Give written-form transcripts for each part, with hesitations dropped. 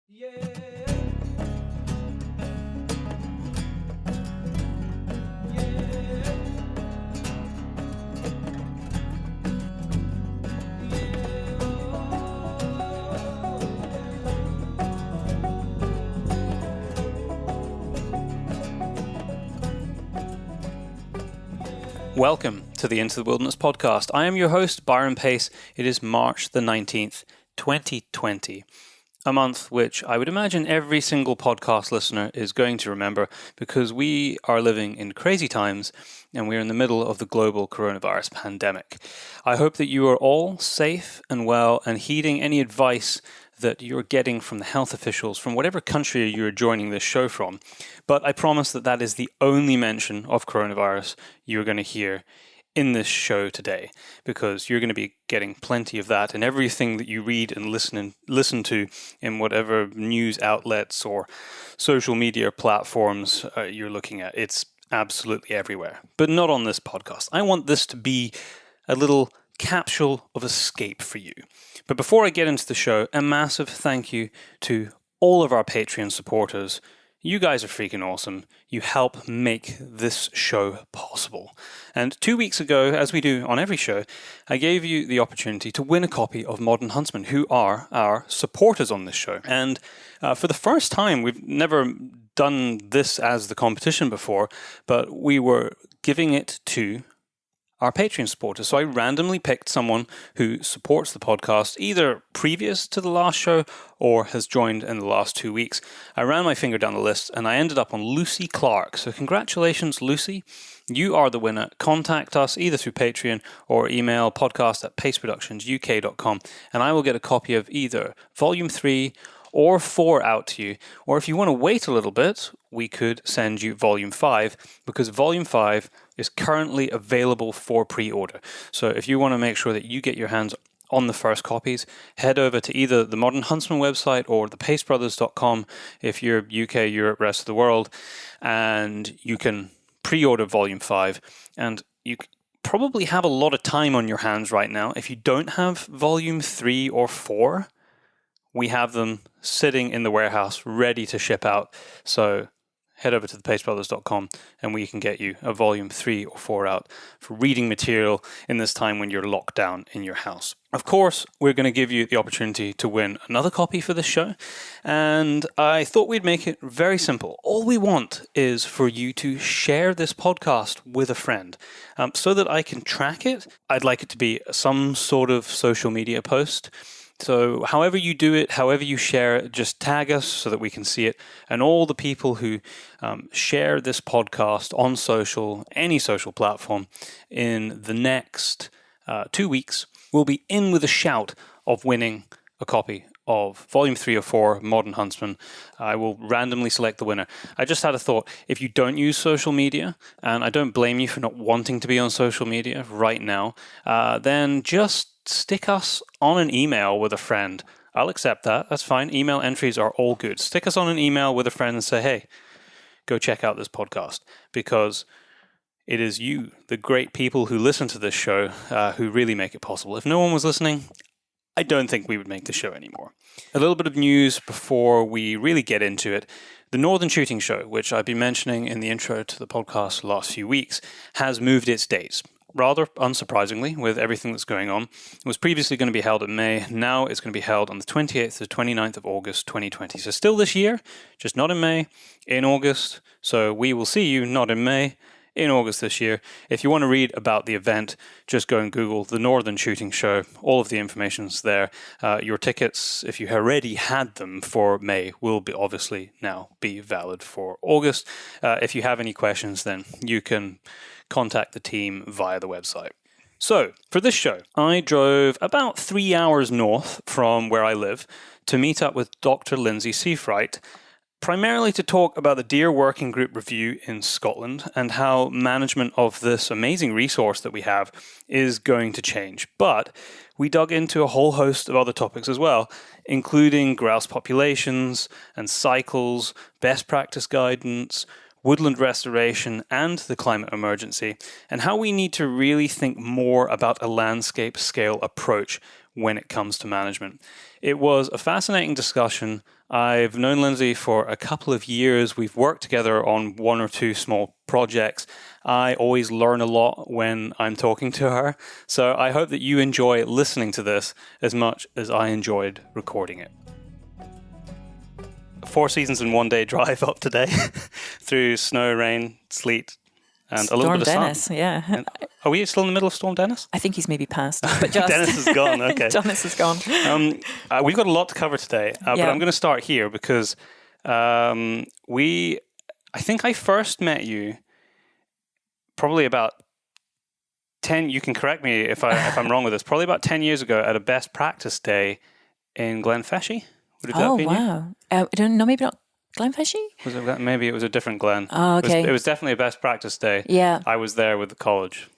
Welcome to the Into the Wilderness podcast. I am your host, Byron Pace. It is March the 19th, 2020, a month which I would imagine every single podcast listener is going to remember because we are living in crazy times and we're in the middle of the global coronavirus pandemic. I hope that you are all safe and well and heeding any advice that you're getting from the health officials from whatever country you're joining this show from. But I promise that that is the only mention of coronavirus you're going to hear in this show today, because you're going to be getting plenty of that in everything that you read and listen to in whatever news outlets or social media platforms you're looking at. It's absolutely everywhere, but not on this podcast. I want this to be a little capsule of escape for you. But before I get into the show, a massive thank you to all of our Patreon supporters. You guys are freaking awesome. You help make this show possible. And 2 weeks ago, as we do on every show, I gave you the opportunity to win a copy of Modern Huntsman, who are our supporters on this show. And for the first time, we've never done this as the competition before, but we were giving it to our Patreon supporters. So I randomly picked someone who supports the podcast either previous to the last show or has joined in the last 2 weeks. I ran my finger down the list and I ended up on Lucy Clark. So congratulations, Lucy. You are the winner. Contact us either through Patreon or email podcast@paceproductionsuk.com and I will get a copy of either Volume 3 or 4 out to you. Or if you want to wait a little bit, we could send you Volume 5, because Volume 5 is currently available for pre-order. So if you want to make sure that you get your hands on the first copies, head over to either the Modern Huntsman website or the pacebrothers.com if you're UK, Europe, rest of the world, and you can pre-order Volume 5. And you probably have a lot of time on your hands right now. If you don't have Volume 3 or 4, we have them sitting in the warehouse ready to ship out. So head over to thepacebrothers.com and we can get you a Volume 3 or 4 out for reading material in this time when you're locked down in your house. Of course, we're going to give you the opportunity to win another copy for this show. And I thought we'd make it very simple. All we want is for you to share this podcast with a friend so that I can track it. I'd like it to be some sort of social media post. So however you do it, however you share it, just tag us so that we can see it. And all the people who share this podcast on social, any social platform, in the next 2 weeks will be in with a shout of winning a copy of Volume 3 or 4, Modern Huntsman. I will randomly select the winner. I just had a thought. If you don't use social media, and I don't blame you for not wanting to be on social media right now, then just stick us on an email with a friend. I'll accept that. That's fine. Email entries are all good. Stick us on an email with a friend and say, hey, go check out this podcast, because it is you, the great people who listen to this show, who really make it possible. If no one was listening, I don't think we would make the show anymore. A little bit of news before we really get into it. The Northern Shooting Show, which I've been mentioning in the intro to the podcast the last few weeks, has moved its dates. Rather unsurprisingly, with everything that's going on. It was previously going to be held in May. Now it's going to be held on the 28th to 29th of August 2020. So still this year, just not in May, in August. So we will see you not in May, in August this year. If you want to read about the event, just go and Google the Northern Shooting Show. All of the information's there. Your tickets, if you already had them for May, will be obviously now be valid for August. If you have any questions, then you can contact the team via the website. So, for this show, I drove about 3 hours north from where I live to meet up with Dr Linzi Seivwright, primarily to talk about the Deer Working Group review in Scotland and how management of this amazing resource that we have is going to change. But we dug into a whole host of other topics as well, including grouse populations and cycles, best practice guidance, woodland restoration, and the climate emergency, and how we need to really think more about a landscape scale approach when it comes to management. It was a fascinating discussion. I've known Linzi for a couple of years. We've worked together on one or two small projects. I always learn a lot when I'm talking to her. So I hope that you enjoy listening to this as much as I enjoyed recording it. 4 seasons in one day drive up today through snow, rain, sleet, and a little bit of Dennis, sun. yeah. And are we still in the middle of Storm Dennis? I think he's maybe passed, but just Dennis is gone. Okay, Dennis is gone. We've got a lot to cover today, but I'm going to start here because I think I first met you probably about 10. You can correct me if I'm wrong with this. Probably about 10 years ago at a best practice day in Glenfeshie. Would have that been wow! I don't know, maybe not Glenfeshie? Maybe it was a different Glen. Oh, okay. It was definitely a best practice day. Yeah. I was there with the college.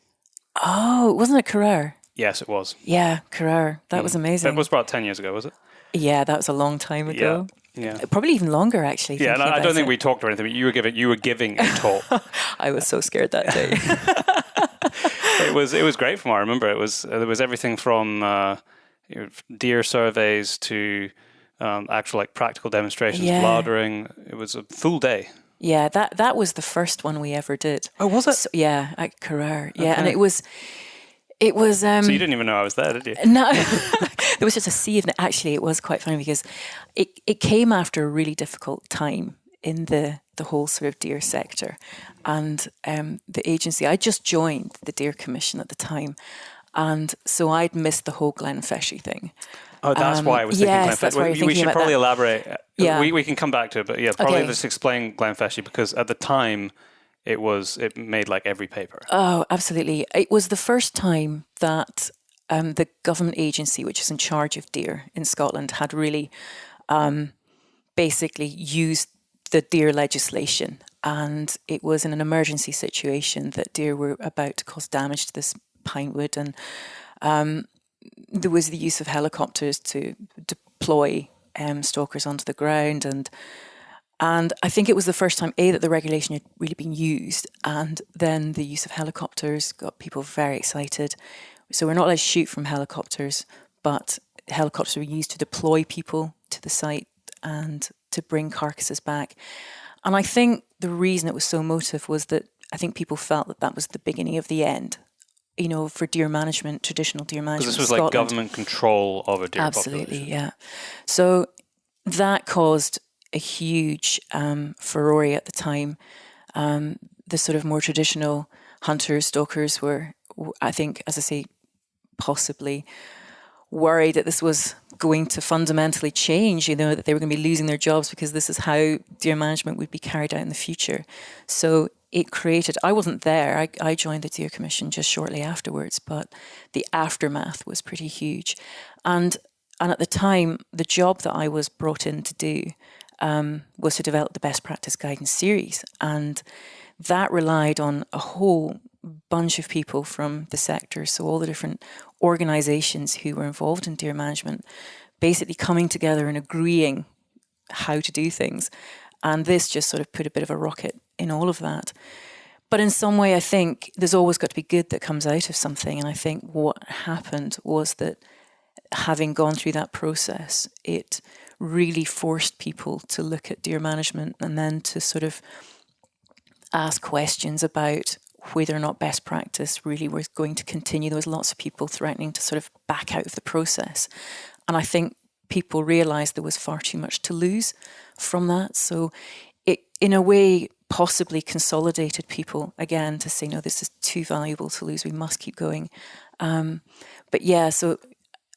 Oh, wasn't it Carrere? Yes, it was. Yeah, Carrere. That was amazing. That was about 10 years ago, was it? Yeah, that was a long time ago. Yeah. Probably even longer, actually. Yeah, and I don't think we talked or anything, but you were giving a talk. I was so scared that day. It was great from what I remember. There was everything from deer surveys to actual practical demonstrations, bladering. It was a full day. Yeah, that was the first one we ever did. Oh, was it? So, yeah, at Carrere. Yeah, okay. And it was. So you didn't even know I was there, did you? No, there was just a sea of it. Actually, it was quite funny because it came after a really difficult time in the whole sort of deer sector, and the agency. I just joined the Deer Commission at the time, and so I'd missed the whole Glenfeshie thing. Oh, that's why I was thinking Glenfeshie. That's why we should probably elaborate. Yeah. We can come back to it, but probably just explain Glenfeshie because at the time it made every paper. Oh, absolutely. It was the first time that the government agency, which is in charge of deer in Scotland, had really basically used the deer legislation. And it was in an emergency situation that deer were about to cause damage to this pine wood, and there was the use of helicopters to deploy stalkers onto the ground, and I think it was the first time that the regulation had really been used, and then the use of helicopters got people very excited. So we're not allowed to shoot from helicopters, but helicopters were used to deploy people to the site and to bring carcasses back. And I think the reason it was so emotive was that I think people felt that was the beginning of the end. For deer management, traditional deer management. Because this was Scotland. Government control of a deer Absolutely, population. yeah. So that caused a huge furore at the time. The sort of more traditional hunters, stalkers were, I think, as I say, possibly worried that this was going to fundamentally change, that they were going to be losing their jobs because this is how deer management would be carried out in the future. So it created, I wasn't there, I joined the Deer Commission just shortly afterwards, but the aftermath was pretty huge. And at the time, the job that I was brought in to do was to develop the best practice guidance series. And that relied on a whole bunch of people from the sector, so all the different organisations who were involved in deer management, basically coming together and agreeing how to do things. And this just sort of put a bit of a rocket in all of that. But in some way, I think there's always got to be good that comes out of something. And I think what happened was that having gone through that process, it really forced people to look at deer management and then to sort of ask questions about whether or not best practice really was going to continue. There was lots of people threatening to sort of back out of the process. And I think people realised there was far too much to lose from that. So it, in a way, possibly consolidated people again to say, no, this is too valuable to lose. We must keep going. But yeah, so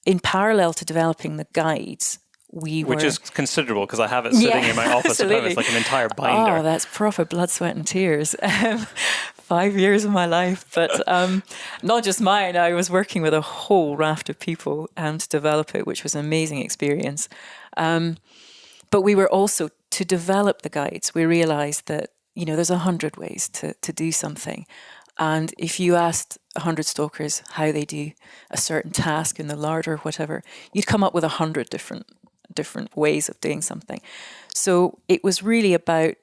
in parallel to developing the guides, which is considerable because I have it sitting in my office at home. It's like an entire binder. Oh, that's proper blood, sweat and tears. 5 years of my life, but not just mine. I was working with a whole raft of people to develop it, which was an amazing experience. But we were also, to develop the guides, we realised that, there's 100 ways to do something. And if you asked 100 stalkers how they do a certain task in the larder or whatever, you'd come up with 100 different ways of doing something. So it was really about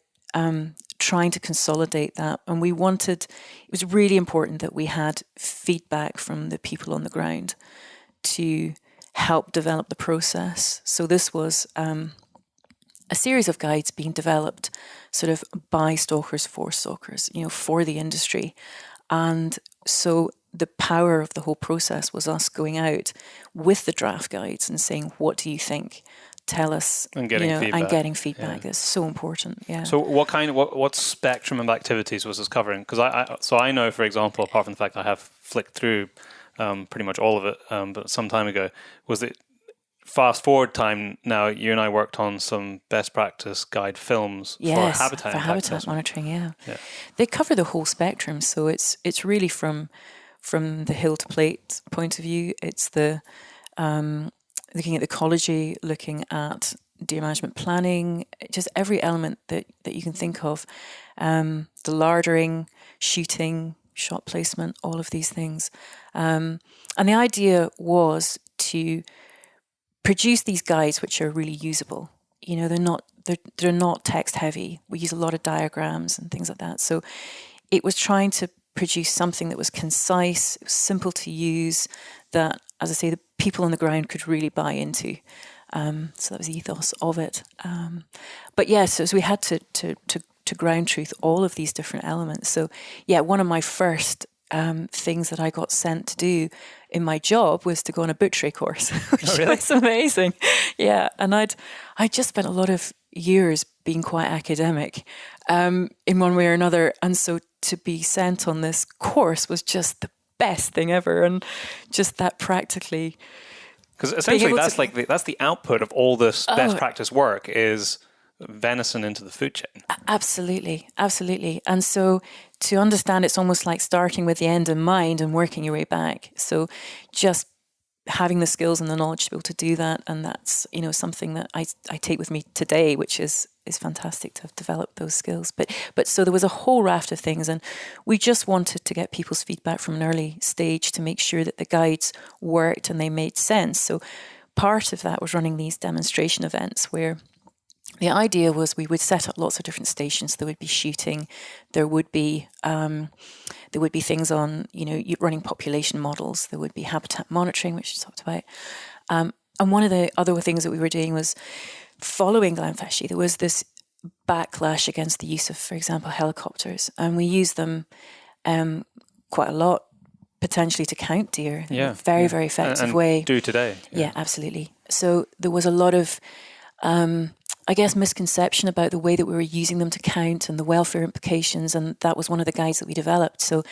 trying to consolidate that. And it was really important that we had feedback from the people on the ground to helped develop the process. So this was a series of guides being developed sort of by stalkers for stalkers, for the industry. And so the power of the whole process was us going out with the draft guides and saying, what do you think? Tell us, and getting feedback. And getting feedback. That's so important. Yeah. So what spectrum of activities was this covering? Because I know, for example, apart from the fact I have flicked through pretty much all of it, but some time ago, was it fast forward time now, you and I worked on some best practice guide films for habitat monitoring. Yeah. They cover the whole spectrum. So it's really from the hill to plate point of view. It's the looking at ecology, looking at deer management planning, just every element that you can think of. The lardering, shooting, shot placement, all of these things. And the idea was to produce these guides which are really usable. They're not text heavy. We use a lot of diagrams and things like that. So it was trying to produce something that was concise, simple to use, that, as I say, the people on the ground could really buy into. So that was the ethos of it. But yeah, so we had to ground truth all of these different elements. So yeah, one of my first things that I got sent to do in my job was to go on a butchery course, which was amazing. Yeah, and I just spent a lot of years being quite academic in one way or another, and so to be sent on this course was just the best thing ever, and just that practically. Because essentially that's the output of all this best practice work is venison into the food chain. Absolutely. And so to understand, it's almost like starting with the end in mind and working your way back. So just having the skills and the knowledge to be able to do that, and that's something that I take with me today, which is fantastic to have developed those skills. But so there was a whole raft of things, and we just wanted to get people's feedback from an early stage to make sure that the guides worked and they made sense. So part of that was running these demonstration events where the idea was we would set up lots of different stations. There would be shooting, there would be things on, running population models. There would be habitat monitoring, which you talked about. And one of the other things that we were doing was following Glenfeshie. There was this backlash against the use of, for example, helicopters, and we used them quite a lot, potentially to count deer. Yeah, very, very effective way. Do today. Yeah, absolutely. So there was a lot of misconception about the way that we were using them to count and the welfare implications, and that was one of the guides that we developed. So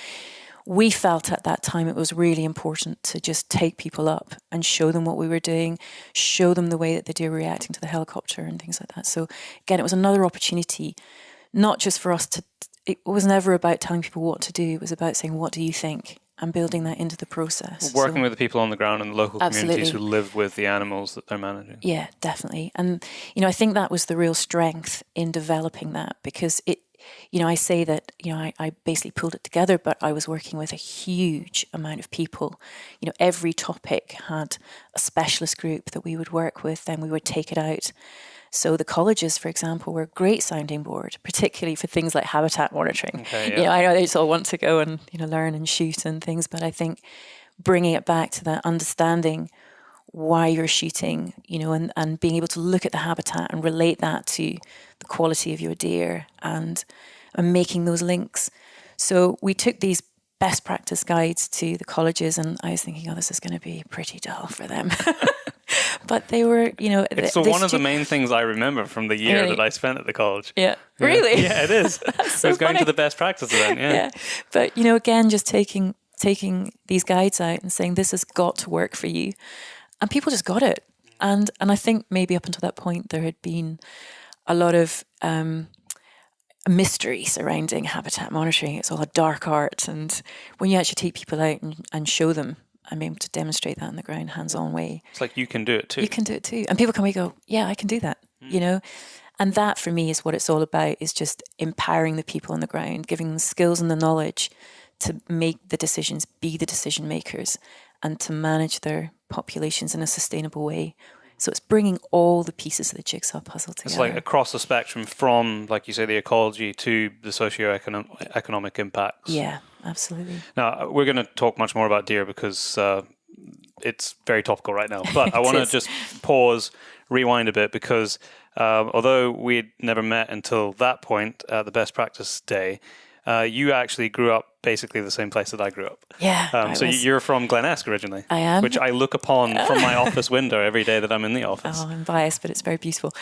we felt at that time it was really important to just take people up and show them what we were doing, show them the way that the deer were reacting to the helicopter and things like that. So again, it was another opportunity, not just for us it was never about telling people what to do, it was about saying, what do you think? And building that into the process. Working with the people on the ground and the local communities who live with the animals that they're managing. Yeah, definitely. And, I think that was the real strength in developing that, because I say that, I basically pulled it together, but I was working with a huge amount of people. Every topic had a specialist group that we would work with, then we would take it out. So the colleges, for example, were a great sounding board, particularly for things like habitat monitoring. Okay, yeah. I know they just all want to go and learn and shoot and things, but I think bringing it back to that understanding why you're shooting, and being able to look at the habitat and relate that to the quality of your deer and making those links. So we took these best practice guides to the colleges, and I was thinking, this is going to be pretty dull for them. But they were, It's one of the main things I remember from the year that I spent at the college. Yeah. Really? Yeah, it is. So I was going to the best practice event, yeah. But, again, just taking these guides out and saying, this has got to work for you. And people just got it. And I think maybe up until that point, there had been a lot of mystery surrounding habitat monitoring. It's all a dark art. And when you actually take people out and show them, I'm able to demonstrate that in the ground, hands-on way. It's like, you can do it too. You can do it too. And people come and go, yeah, I can do that, And that for me is what it's all about, is just empowering the people on the ground, giving them the skills and the knowledge to make the decisions, be the decision makers, and to manage their populations in a sustainable way. So it's bringing all the pieces of the jigsaw puzzle together. It's like across the spectrum from, like you say, the ecology to the socio-economic impacts. Yeah, absolutely. Now, we're going to talk much more about deer because it's very topical right now. But I want to just pause, rewind a bit, because although we'd never met until that point at the Best Practice Day, you actually grew up basically the same place that I grew up. Yeah. So you're from Glenesk originally. I am. Which I look upon from my office window every day that I'm in the office. Oh, I'm biased, but it's very beautiful.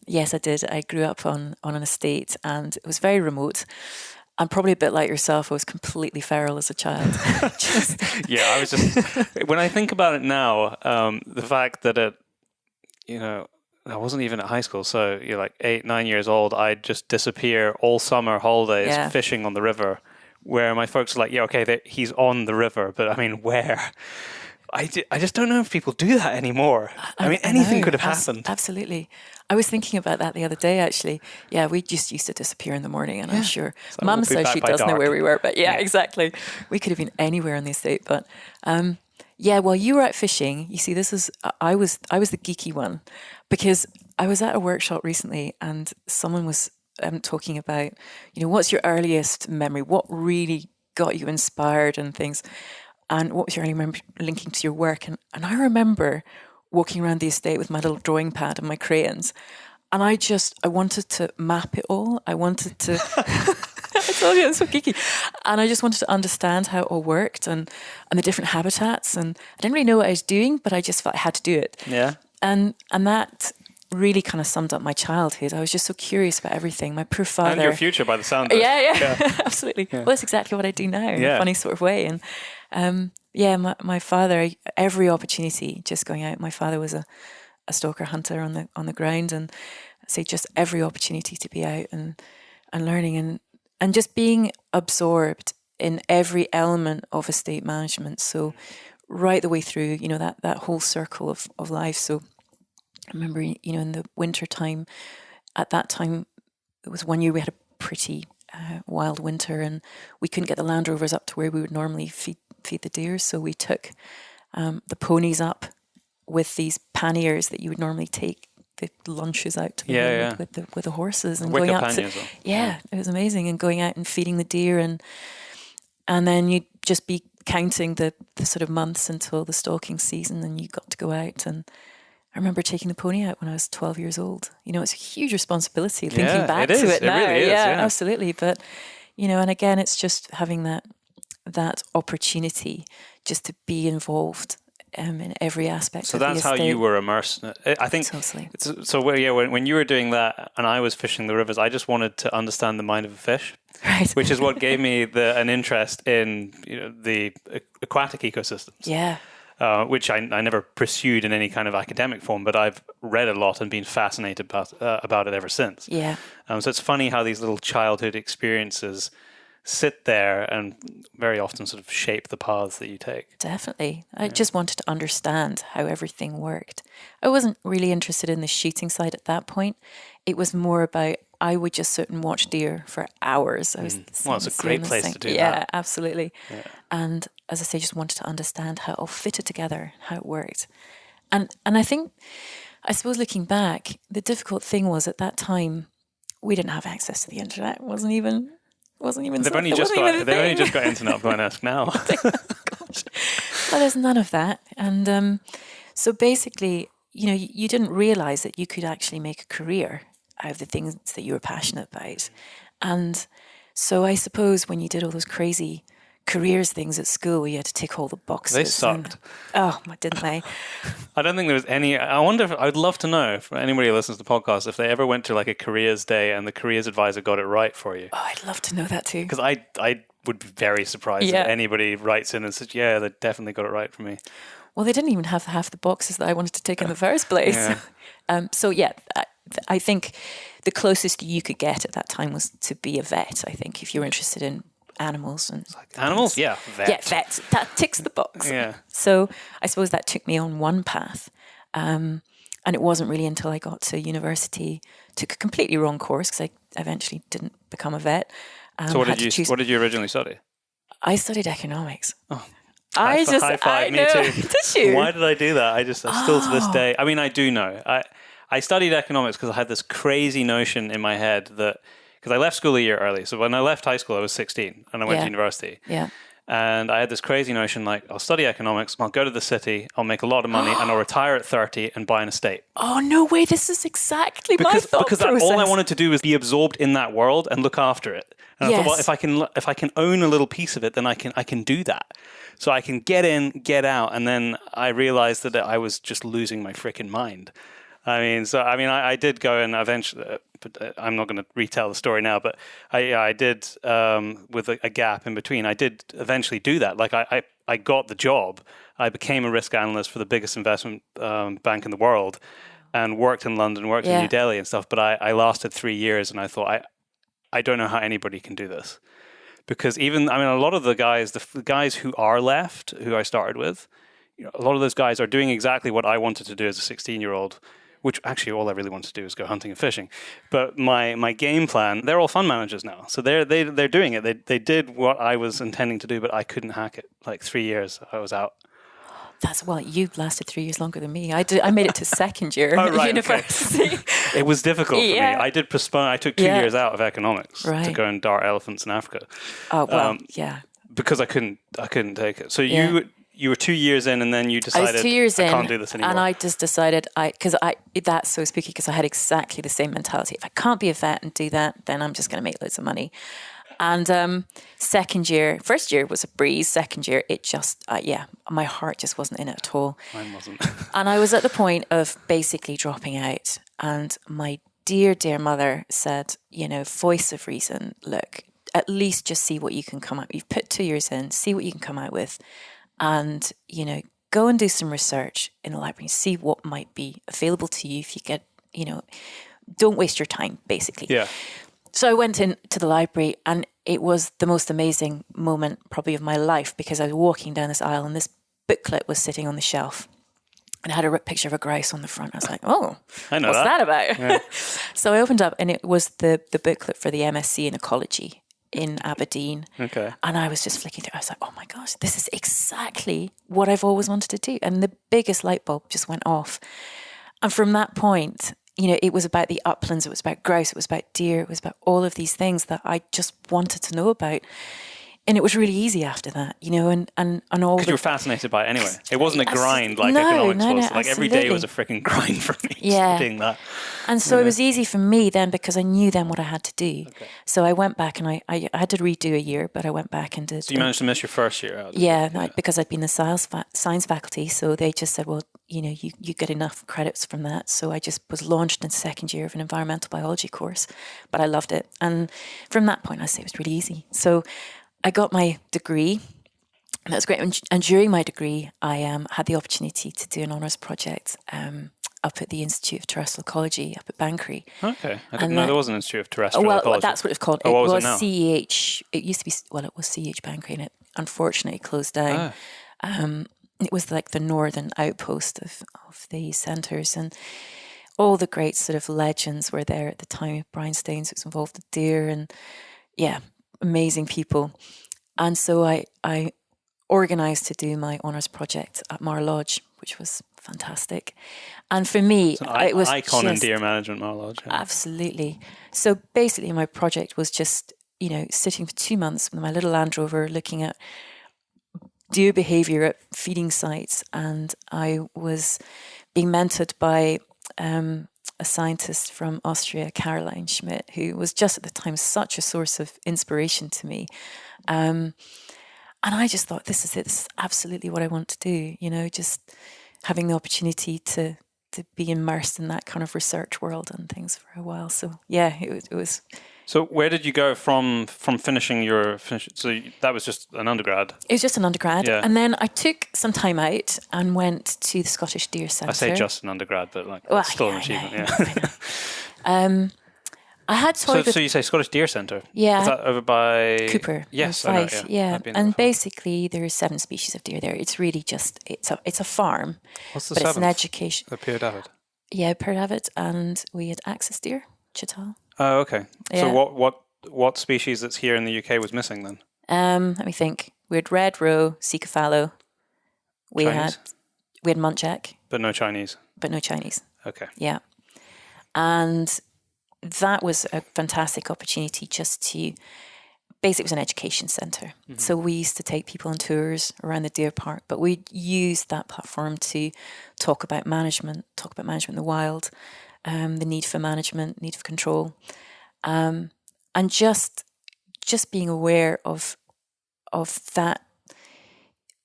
Yes, I did. I grew up on an estate, and it was very remote. I'm probably a bit like yourself. I was completely feral as a child. Yeah, I was just... When I think about it now, the fact that I wasn't even at high school, so you're like 8, 9 years old, I'd just disappear all summer holidays fishing on the river, where my folks are like, yeah, okay, he's on the river, but I mean, where? I just don't know if people do that anymore. I mean, anything could have happened. Absolutely. I was thinking about that the other day, actually. Yeah, we just used to disappear in the morning, and I'm sure Mum says she doesn't know where we were, but yeah, exactly. We could have been anywhere on the estate, but... yeah, while you were out fishing, you see, I was the geeky one, because I was at a workshop recently and someone was talking about, what's your earliest memory? What really got you inspired and things? And what was your early memory linking to your work? And I remember walking around the estate with my little drawing pad and my crayons. And I wanted to map it all. I wanted to... I told you, it's so geeky. And I just wanted to understand how it all worked and the different habitats. And I didn't really know what I was doing, but I just felt I had to do it. Yeah. And that really kind of summed up my childhood. I was just so curious about everything. My poor father... And your future, by the sound of it. Yeah. Absolutely. Yeah. Well, that's exactly what I do now in a funny sort of way. And my father, every opportunity just going out. My father was a stalker hunter on the ground, and I say just every opportunity to be out and learning and just being absorbed in every element of estate management. So right the way through, that whole circle of life. So I remember, in the winter time, at that time, it was one year we had a pretty wild winter, and we couldn't get the Land Rovers up to where we would normally feed the deer. So we took the ponies up with these panniers that you would normally take the lunches out to the road with the horses, and going out to, it was amazing, and going out and feeding the deer, and then you'd just be counting the sort of months until the stalking season, and you got to go out. And I remember taking the pony out when I was 12 years old. It's a huge responsibility thinking back to it now. Really is, Absolutely. But and again, it's just having that opportunity just to be involved in every aspect. So of the that's how estate. you were immersed in it. I think. Totally. When you were doing that and I was fishing the rivers, I just wanted to understand the mind of a fish, right? Which is what gave me an interest in the aquatic ecosystems. Yeah. Which I never pursued in any kind of academic form, but I've read a lot and been fascinated about it ever since. Yeah. So it's funny how these little childhood experiences sit there and very often sort of shape the paths that you take. Definitely. I just wanted to understand how everything worked. I wasn't really interested in the shooting side at that point. It was more about, I would just sit and watch deer for hours. It's a great place to do that. Yeah, absolutely. Yeah. And as I say, just wanted to understand how it all fitted together, how it worked. And I think, I suppose looking back, the difficult thing was at that time, we didn't have access to the internet. It wasn't even They've only just got internet on Glenesk now. Gosh. Well, there's none of that. And so basically, you didn't realize that you could actually make a career out of the things that you were passionate about. And so I suppose when you did all those crazy careers things at school, you had to tick all the boxes. They sucked. Didn't they? I don't think there was any. I wonder if I'd love to know for anybody who listens to the podcast if they ever went to like a careers day and the careers advisor got it right for you. Oh, I'd love to know that too. Because I would be very surprised if anybody writes in and says, "Yeah, they definitely got it right for me." Well, they didn't even have half the boxes that I wanted to tick in the first place. Yeah. I think the closest you could get at that time was to be a vet. I think if you're interested in animals and animals, vet. Yeah, vet. That ticks the box. Yeah. So I suppose that took me on one path, and it wasn't really until I got to university, took a completely wrong course because I eventually didn't become a vet. So what did you originally study? I studied economics. Oh. High five, me too. Did you? Why did I do that? I still to this day. I mean, I do know. I studied economics because I had this crazy notion in my head that because I left school a year early. So when I left high school, I was 16 and I went to university. Yeah. And I had this crazy notion, like, I'll study economics, I'll go to the city, I'll make a lot of money, and I'll retire at 30 and buy an estate. Oh, no way. This is exactly my thought process. All I wanted to do was be absorbed in that world and look after it. And I thought, well, if I can own a little piece of it, then I can do that. So I can get in, get out. And then I realized that I was just losing my freaking mind. I did go and eventually, but I'm not going to retell the story now, but I did, with a gap in between, I did eventually do that. Like I got the job. I became a risk analyst for the biggest investment bank in the world and worked in London, worked in New Delhi and stuff. But I lasted 3 years and I thought, I don't know how anybody can do this. Because a lot of the guys who are left, who I started with, a lot of those guys are doing exactly what I wanted to do as a 16-year-old, which actually all I really wanted to do is go hunting and fishing. But my game plan, they're all fund managers now. So they're doing it. They did what I was intending to do, but I couldn't hack it. Like 3 years, I was out. You lasted 3 years longer than me. I made it to second year university. Okay. It was difficult for me. I did postpone. I took 2 years out of economics to go and dart elephants in Africa. Oh, well, because I couldn't take it. So you were 2 years in and then you decided, I was 2 years in, can't do this anymore. And I just decided, that's so spooky because I had exactly the same mentality. If I can't be a vet and do that, then I'm just going to make loads of money. And first year was a breeze. Second year, it just, my heart just wasn't in it at all. Mine wasn't. And I was at the point of basically dropping out. And my dear, dear mother said, voice of reason, look, at least just see what you can come out. You've put 2 years in, see what you can come out with. And, go and do some research in the library and see what might be available to you if you get, don't waste your time, basically. Yeah. So I went into the library and it was the most amazing moment probably of my life because I was walking down this aisle and this booklet was sitting on the shelf and it had a picture of a grouse on the front. I was like, oh, what's that about? Yeah. So I opened up and it was the booklet for the MSc in ecology in Aberdeen. Okay. And I was just flicking through. I was like, oh my gosh, this is exactly what I've always wanted to do. And the biggest light bulb just went off. And from that point, it was about the uplands, it was about grouse, it was about deer, it was about all of these things that I just wanted to know about. And it was really easy after that, and all. Because you were fascinated by it anyway. It wasn't a grind like economics was. Like every day was a freaking grind for me. Studying that. And so it was easy for me then because I knew then what I had to do. Okay. So I went back and I had to redo a year, but I went back and did. So you managed to miss your first year out? Because I'd been in the science faculty. So they just said, well, you get enough credits from that. So I just was launched in the second year of an environmental biology course, but I loved it. And from that point, I say it was really easy. So I got my degree, and that was great. And during my degree, I had the opportunity to do an honours project up at the Institute of Terrestrial Ecology up at Banbury. Okay, I didn't know there was an Institute of Terrestrial Ecology. Well, that's what it's called. It was CEH. It used to be, it was CEH Banbury, and it unfortunately closed down. It was like the northern outpost of the centres, and all the great sort of legends were there at the time. Brian Staines was involved with deer, and amazing people. And so I organised to do my honours project at Mar Lodge, which was fantastic. And for me, it was icon in deer management, Mar Lodge. Yeah. Absolutely. So basically my project was just, sitting for 2 months with my little Land Rover looking at deer behaviour at feeding sites. And I was being mentored by a scientist from Austria, Caroline Schmidt, who was just at the time such a source of inspiration to me. And I just thought, this is it. This is absolutely what I want to do, just having the opportunity to be immersed in that kind of research world and things for a while. So, it was. So where did you go from finishing your... So that was just an undergrad? It was just an undergrad. Yeah. And then I took some time out and went to the Scottish Deer Centre. I say just an undergrad, but it's still an achievement. I had toyed So you say Scottish Deer Centre? Yeah. Is that over by... Cooper. Yes, I know, yeah. And basically there are 7 species of deer there. It's really just... It's a farm. What's the 7th? But it's an education. The Pear David? Yeah, Pear David. And we had axis deer, chital. Oh, okay. Yeah. So what species that's here in the UK was missing then? Let me think. We had red roe, cephalo. We had muntjac. But no Chinese? Okay. Yeah. And that was a fantastic opportunity just to basically it was an education centre. So we used to take people on tours around the deer park, but we used that platform to talk about management in the wild, the need for management, need for control, and just being aware of that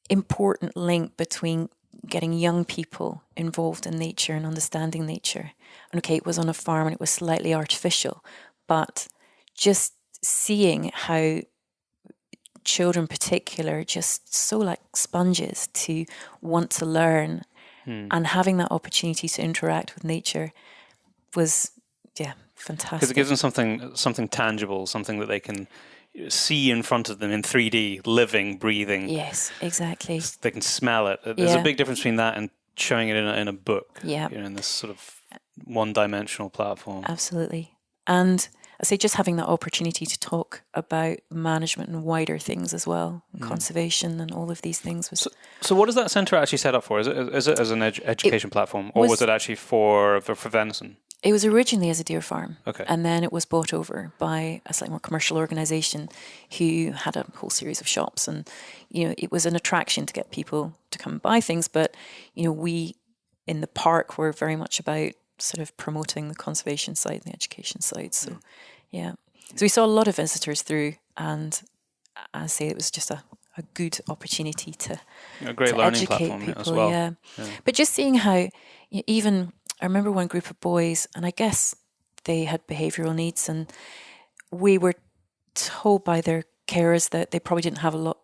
important link between getting young people involved in nature and understanding nature. And okay, it was on a farm and it was slightly artificial, but just seeing how children in particular just so like sponges to want to learn and having that opportunity to interact with nature was fantastic. Because it gives them something tangible, something that they can see in front of them in 3D, living, breathing. Yes, exactly. They can smell it. There's a big difference between that and showing it in a book. Yeah. In this sort of one-dimensional platform. Absolutely. And I say just having that opportunity to talk about management and wider things as well, and conservation and all of these things was. So what is that centre actually set up for? Is it as an education platform, or was it actually for venison? It was originally as a deer farm, okay, and then it was bought over by a slightly more commercial organisation who had a whole series of shops, and it was an attraction to get people to come and buy things. But we in the park were very much about sort of promoting the conservation side and the education side. So, so we saw a lot of visitors through, and I say it was just a good opportunity to a great learning platform people, as well. Yeah. But just seeing how even I remember one group of boys, and I guess they had behavioural needs, and we were told by their carers that they probably didn't have a lot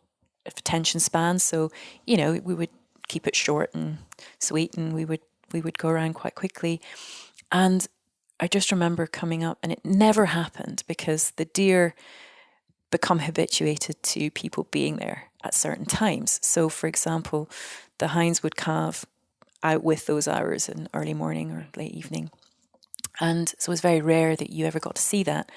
of attention span. So we would keep it short and sweet, and we would go around quite quickly. And I just remember coming up, and it never happened because the deer become habituated to people being there at certain times. So, for example, the hinds would calve out with those hours in early morning or late evening. And so it was very rare that you ever got to see that.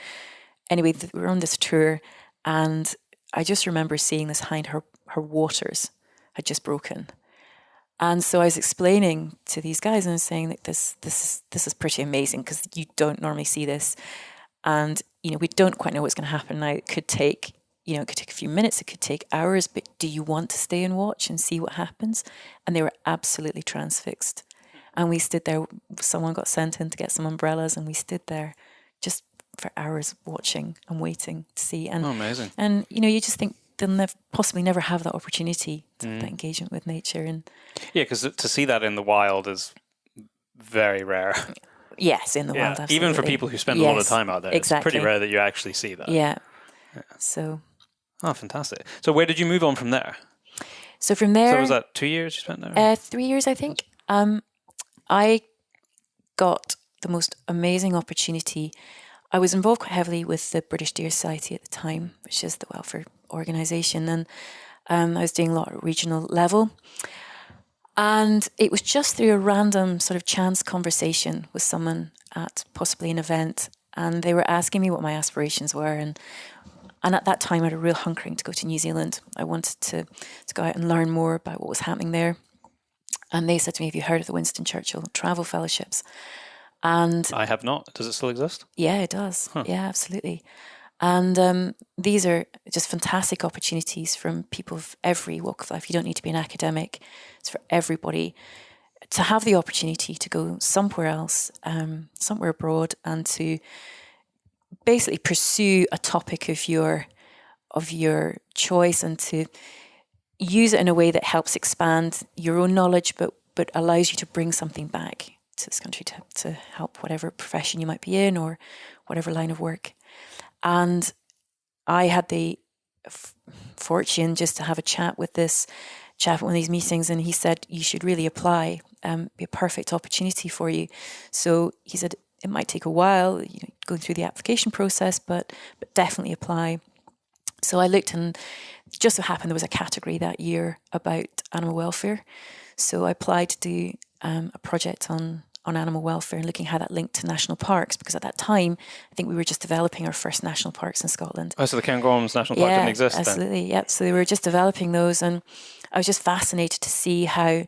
Anyway, we were on this tour, and I just remember seeing this hind, her waters had just broken. And so I was explaining to these guys, and I was saying that this is pretty amazing because you don't normally see this, and we don't quite know what's going to happen now. It could take a few minutes, it could take hours, but do you want to stay and watch and see what happens? And they were absolutely transfixed. And we stood there. Someone got sent in to get some umbrellas, and we stood there just for hours watching and waiting to see. And amazing. And you just think they'll possibly never have that opportunity to have that engagement with nature. And because to see that in the wild is very rare. Yes, in the wild, absolutely. Even for people who spend a lot of time out there, exactly. It's pretty rare that you actually see that. Yeah. So. Oh, fantastic. So where did you move on from there? So from there... So was that 2 years you spent there? 3 years, I think. I got the most amazing opportunity. I was involved quite heavily with the British Deer Society at the time, which is the welfare organisation, and I was doing a lot at regional level. And it was just through a random sort of chance conversation with someone at possibly an event, and they were asking me what my aspirations were, and at that time I had a real hunkering to go to New Zealand. I wanted to go out and learn more about what was happening there. And they said to me, have you heard of the Winston Churchill Travel Fellowships? And I have not. Does it still exist? Yeah, it does. Huh. Yeah, absolutely. And these are just fantastic opportunities from people of every walk of life. You don't need to be an academic. It's for everybody to have the opportunity to go somewhere else, somewhere abroad, and to basically pursue a topic of your choice, and to use it in a way that helps expand your own knowledge, but allows you to bring something back to this country to help whatever profession you might be in or whatever line of work. And I had the fortune just to have a chat with this chap at one of these meetings, and he said, you should really apply, be a perfect opportunity for you. So he said, it might take a while, going through the application process, but definitely apply. So I looked, and it just so happened there was a category that year about animal welfare. So I applied to do a project on animal welfare and looking how that linked to national parks, because at that time, I think we were just developing our first national parks in Scotland. Oh, so the Cairngorms National Park didn't exist then? Absolutely, yeah. So they were just developing those, and I was just fascinated to see how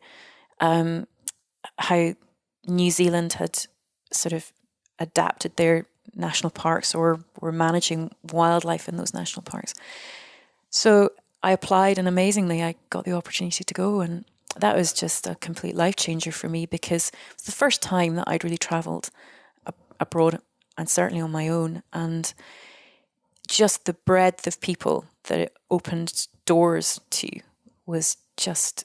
New Zealand had sort of adapted their national parks, or were managing wildlife in those national parks. So I applied, and amazingly, I got the opportunity to go, and that was just a complete life changer for me, because it was the first time that I'd really travelled abroad, and certainly on my own, and just the breadth of people that it opened doors to was just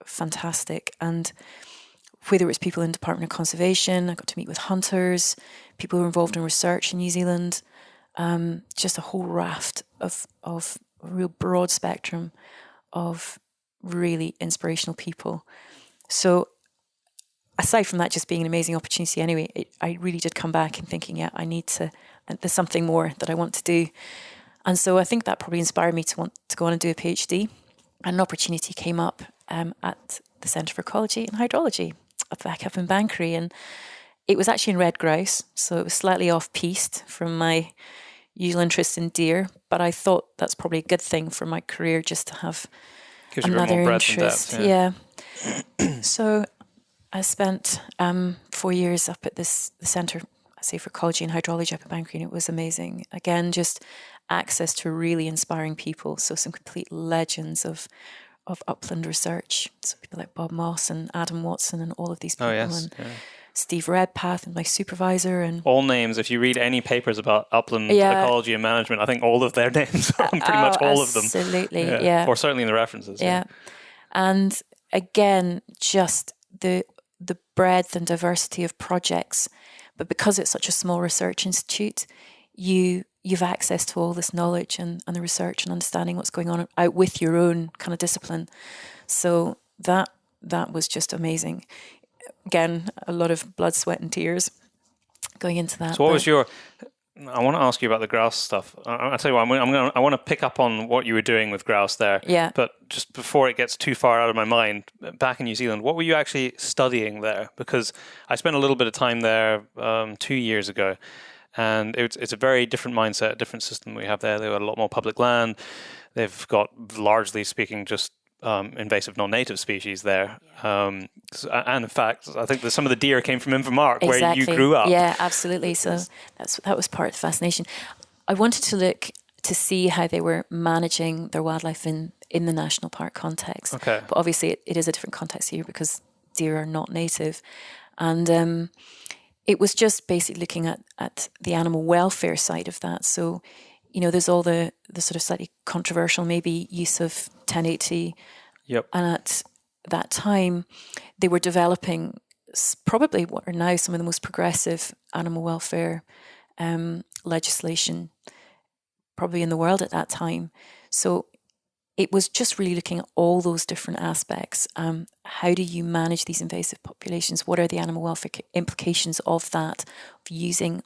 fantastic. And whether it was people in Department of Conservation, I got to meet with hunters, people who were involved in research in New Zealand, just a whole raft of a real broad spectrum of really inspirational people. So aside from that just being an amazing opportunity anyway, I really did come back and thinking, yeah, there's something more that I want to do. And so I think that probably inspired me to want to go on and do a PhD. And an opportunity came up at the Centre for Ecology and Hydrology back up in Banchory, and it was actually in red grouse, so it was slightly off-piste from my usual interest in deer, but I thought that's probably a good thing for my career, just to have Gives you a bit another more breadth interest. and depth, Yeah. So I spent 4 years up at the Centre, I say, for Ecology and Hydrology up at Banchory, and it was amazing. Again, just access to really inspiring people, so some complete legends of upland research. So people like Bob Moss and Adam Watson and all of these people. Oh, yes. And Steve Redpath and my supervisor. And all names, if you read any papers about upland ecology and management, I think all of their names are on pretty much all of them. Absolutely, yeah. Or certainly in the references. Yeah. And again, just the breadth and diversity of projects. But because it's such a small research institute, you've access to all this knowledge and the research and understanding what's going on out with your own kind of discipline. So that was just amazing. Again, a lot of blood, sweat and tears going into that. So what was I want to ask you about the grouse stuff. I'll tell you what, I want to pick up on what you were doing with grouse there. Yeah. But just before it gets too far out of my mind, back in New Zealand, what were you actually studying there? Because I spent a little bit of time there 2 years ago. And it's a very different mindset, different system we have there. They've got a lot more public land. They've got, largely speaking, just invasive non-native species there. And in fact, I think that some of the deer came from Invermark, where you grew up. Yeah, absolutely. So that was part of the fascination. I wanted to look to see how they were managing their wildlife in the national park context. Okay. But obviously it is a different context here because deer are not native. And it was just basically looking at the animal welfare side of that. So, there's all the sort of slightly controversial maybe use of 1080. Yep. And at that time, they were developing probably what are now some of the most progressive animal welfare legislation probably in the world at that time. So it was just really looking at all those different aspects. How do you manage these invasive populations? What are the animal welfare implications of that, of using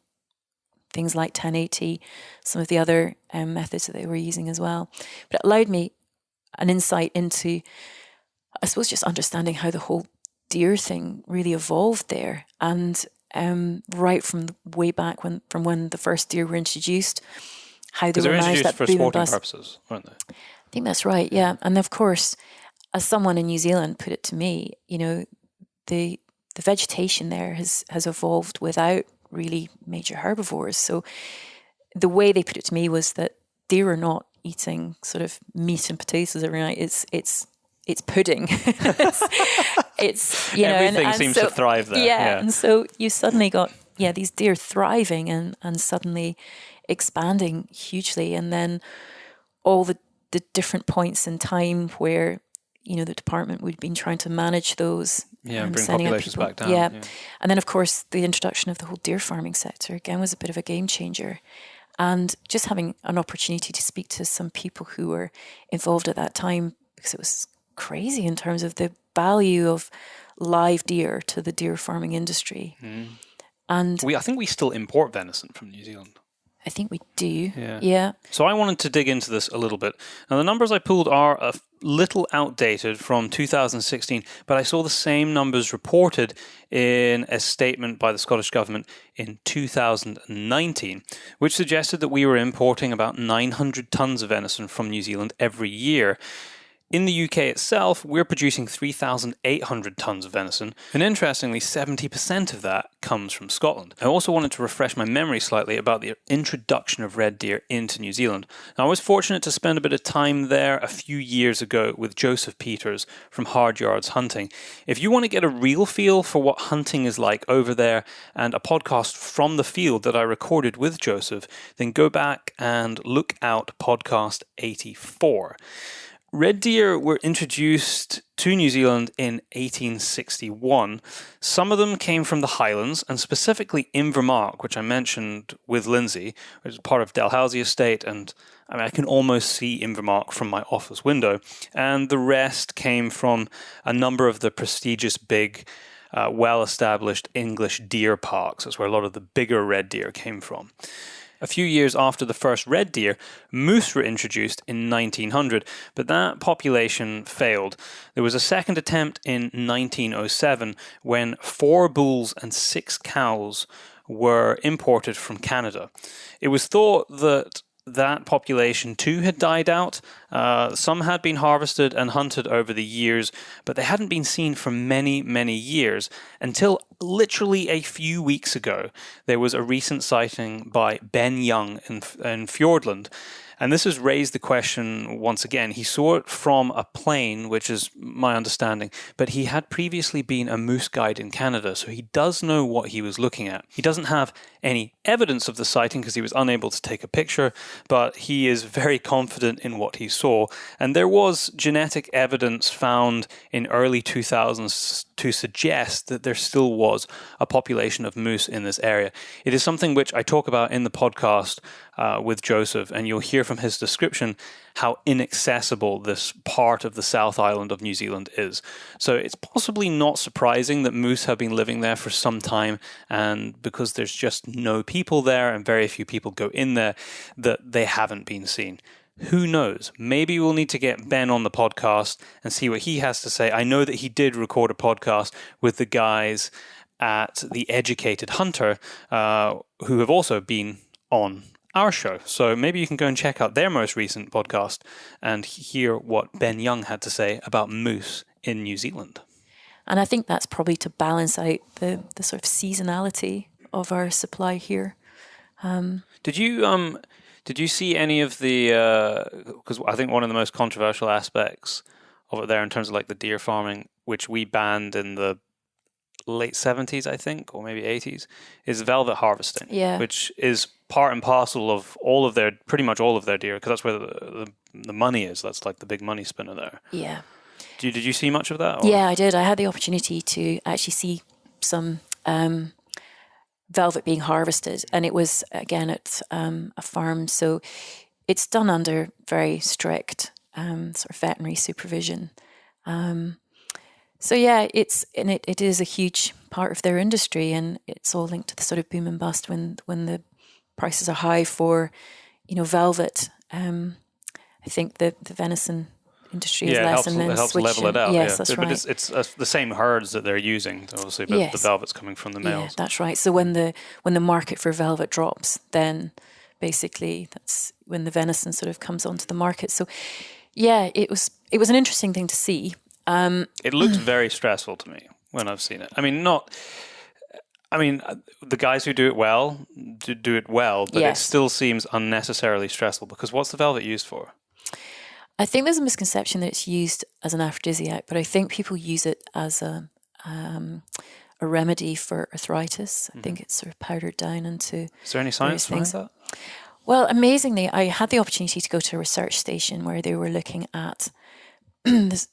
things like 1080, some of the other methods that they were using as well? But it allowed me an insight into, I suppose, just understanding how the whole deer thing really evolved there. And right from way back from when the first deer were introduced, how they were managed, that for boom and sporting bust. purposes, weren't they? I think that's right, yeah. And of course, as someone in New Zealand put it to me, the vegetation there has evolved without really major herbivores. So the way they put it to me was that deer are not eating sort of meat and potatoes every night. It's pudding. it's everything and seems so, to thrive there. Yeah, and so you suddenly got these deer thriving and suddenly expanding hugely, and then all the different points in time where the department would have been trying to manage those. And bring populations back down. Yeah. And then of course the introduction of the whole deer farming sector again was a bit of a game changer. And just having an opportunity to speak to some people who were involved at that time, because it was crazy in terms of the value of live deer to the deer farming industry. And I think we still import venison from New Zealand. I think we do. Yeah. So I wanted to dig into this a little bit. Now, the numbers I pulled are a little outdated from 2016, but I saw the same numbers reported in a statement by the Scottish Government in 2019, which suggested that we were importing about 900 tons of venison from New Zealand every year. In the UK itself, we're producing 3,800 tonnes of venison, and interestingly, 70% of that comes from Scotland. I also wanted to refresh my memory slightly about the introduction of red deer into New Zealand. Now, I was fortunate to spend a bit of time there a few years ago with Joseph Peters from Hard Yards Hunting. If you want to get a real feel for what hunting is like over there and a podcast from the field that I recorded with Joseph, then go back and look out podcast 84. Red deer were introduced to New Zealand in 1861. Some of them came from the Highlands, and specifically Invermark, which I mentioned with Lindsay, which is part of Dalhousie Estate, and I can almost see Invermark from my office window. And the rest came from a number of the prestigious big, well-established English deer parks. That's where a lot of the bigger red deer came from. A few years after the first red deer, moose were introduced in 1900, but that population failed. There was a second attempt in 1907 when 4 bulls and 6 cows were imported from Canada. It was thought that population too had died out. Some had been harvested and hunted over the years, but they hadn't been seen for many, many years until literally a few weeks ago. There was a recent sighting by Ben Young in Fiordland. And this has raised the question once again. He saw it from a plane, which is my understanding, but he had previously been a moose guide in Canada, so he does know what he was looking at. He doesn't have any evidence of the sighting because he was unable to take a picture, but he is very confident in what he saw. And there was genetic evidence found in early 2000s to suggest that there still was a population of moose in this area. It is something which I talk about in the podcast with Joseph, and you'll hear from his description how inaccessible this part of the South Island of New Zealand is. So it's possibly not surprising that moose have been living there for some time, and because there's just no people there and very few people go in there, that they haven't been seen. Who knows? Maybe we'll need to get Ben on the podcast and see what he has to say. I know that he did record a podcast with the guys at The Educated Hunter, who have also been on our show. So maybe you can go and check out their most recent podcast and hear what Ben Young had to say about moose in New Zealand. And I think that's probably to balance out the sort of seasonality of our supply here. Did you see any of the, because I think one of the most controversial aspects of it there in terms of like the deer farming, which we banned in the late 70s, I think, or maybe 80s, is velvet harvesting, which is part and parcel of pretty much all of their deer, because that's where the money is. That's like the big money spinner there. Yeah. Did you see much of that? Or? Yeah, I did. I had the opportunity to actually see some velvet being harvested, and it was again at a farm, so it's done under very strict sort of veterinary supervision. So yeah, it is a huge part of their industry, and it's all linked to the sort of boom and bust when the prices are high for velvet. I think the venison industry is less, and then it helps switch level it out. Yes, that's right. But it's the same herds that they're using, obviously, but the velvet's coming from the males. Yeah, that's right. So when the market for velvet drops, then basically that's when the venison sort of comes onto the market. So yeah, it was an interesting thing to see. It looks very stressful to me when I've seen it. The guys who do it well, do it well, but It still seems unnecessarily stressful, because what's the velvet used for? I think there's a misconception that it's used as an aphrodisiac, but I think people use it as a remedy for arthritis. I think it's sort of powdered down into. Is there any science behind that? Well, amazingly, I had the opportunity to go to a research station where they were looking at the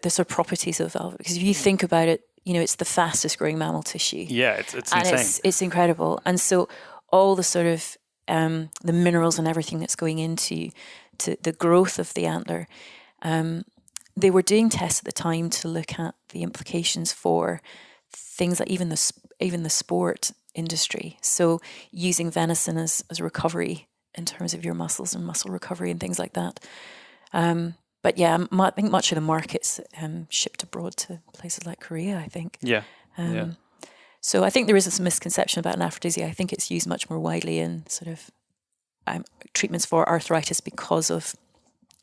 sort of properties of velvet, because if you think about it, it's the fastest growing mammal tissue. Yeah, it's and insane. It's incredible. And so all the sort of the minerals and everything that's going into the growth of the antler, they were doing tests at the time to look at the implications for things like even the sport industry. So using venison as recovery in terms of your muscles and muscle recovery and things like that. But yeah, I think much of the market's shipped abroad to places like Korea, I think. Yeah. So I think there is a misconception about an aphrodisiac. I think it's used much more widely in sort of treatments for arthritis because of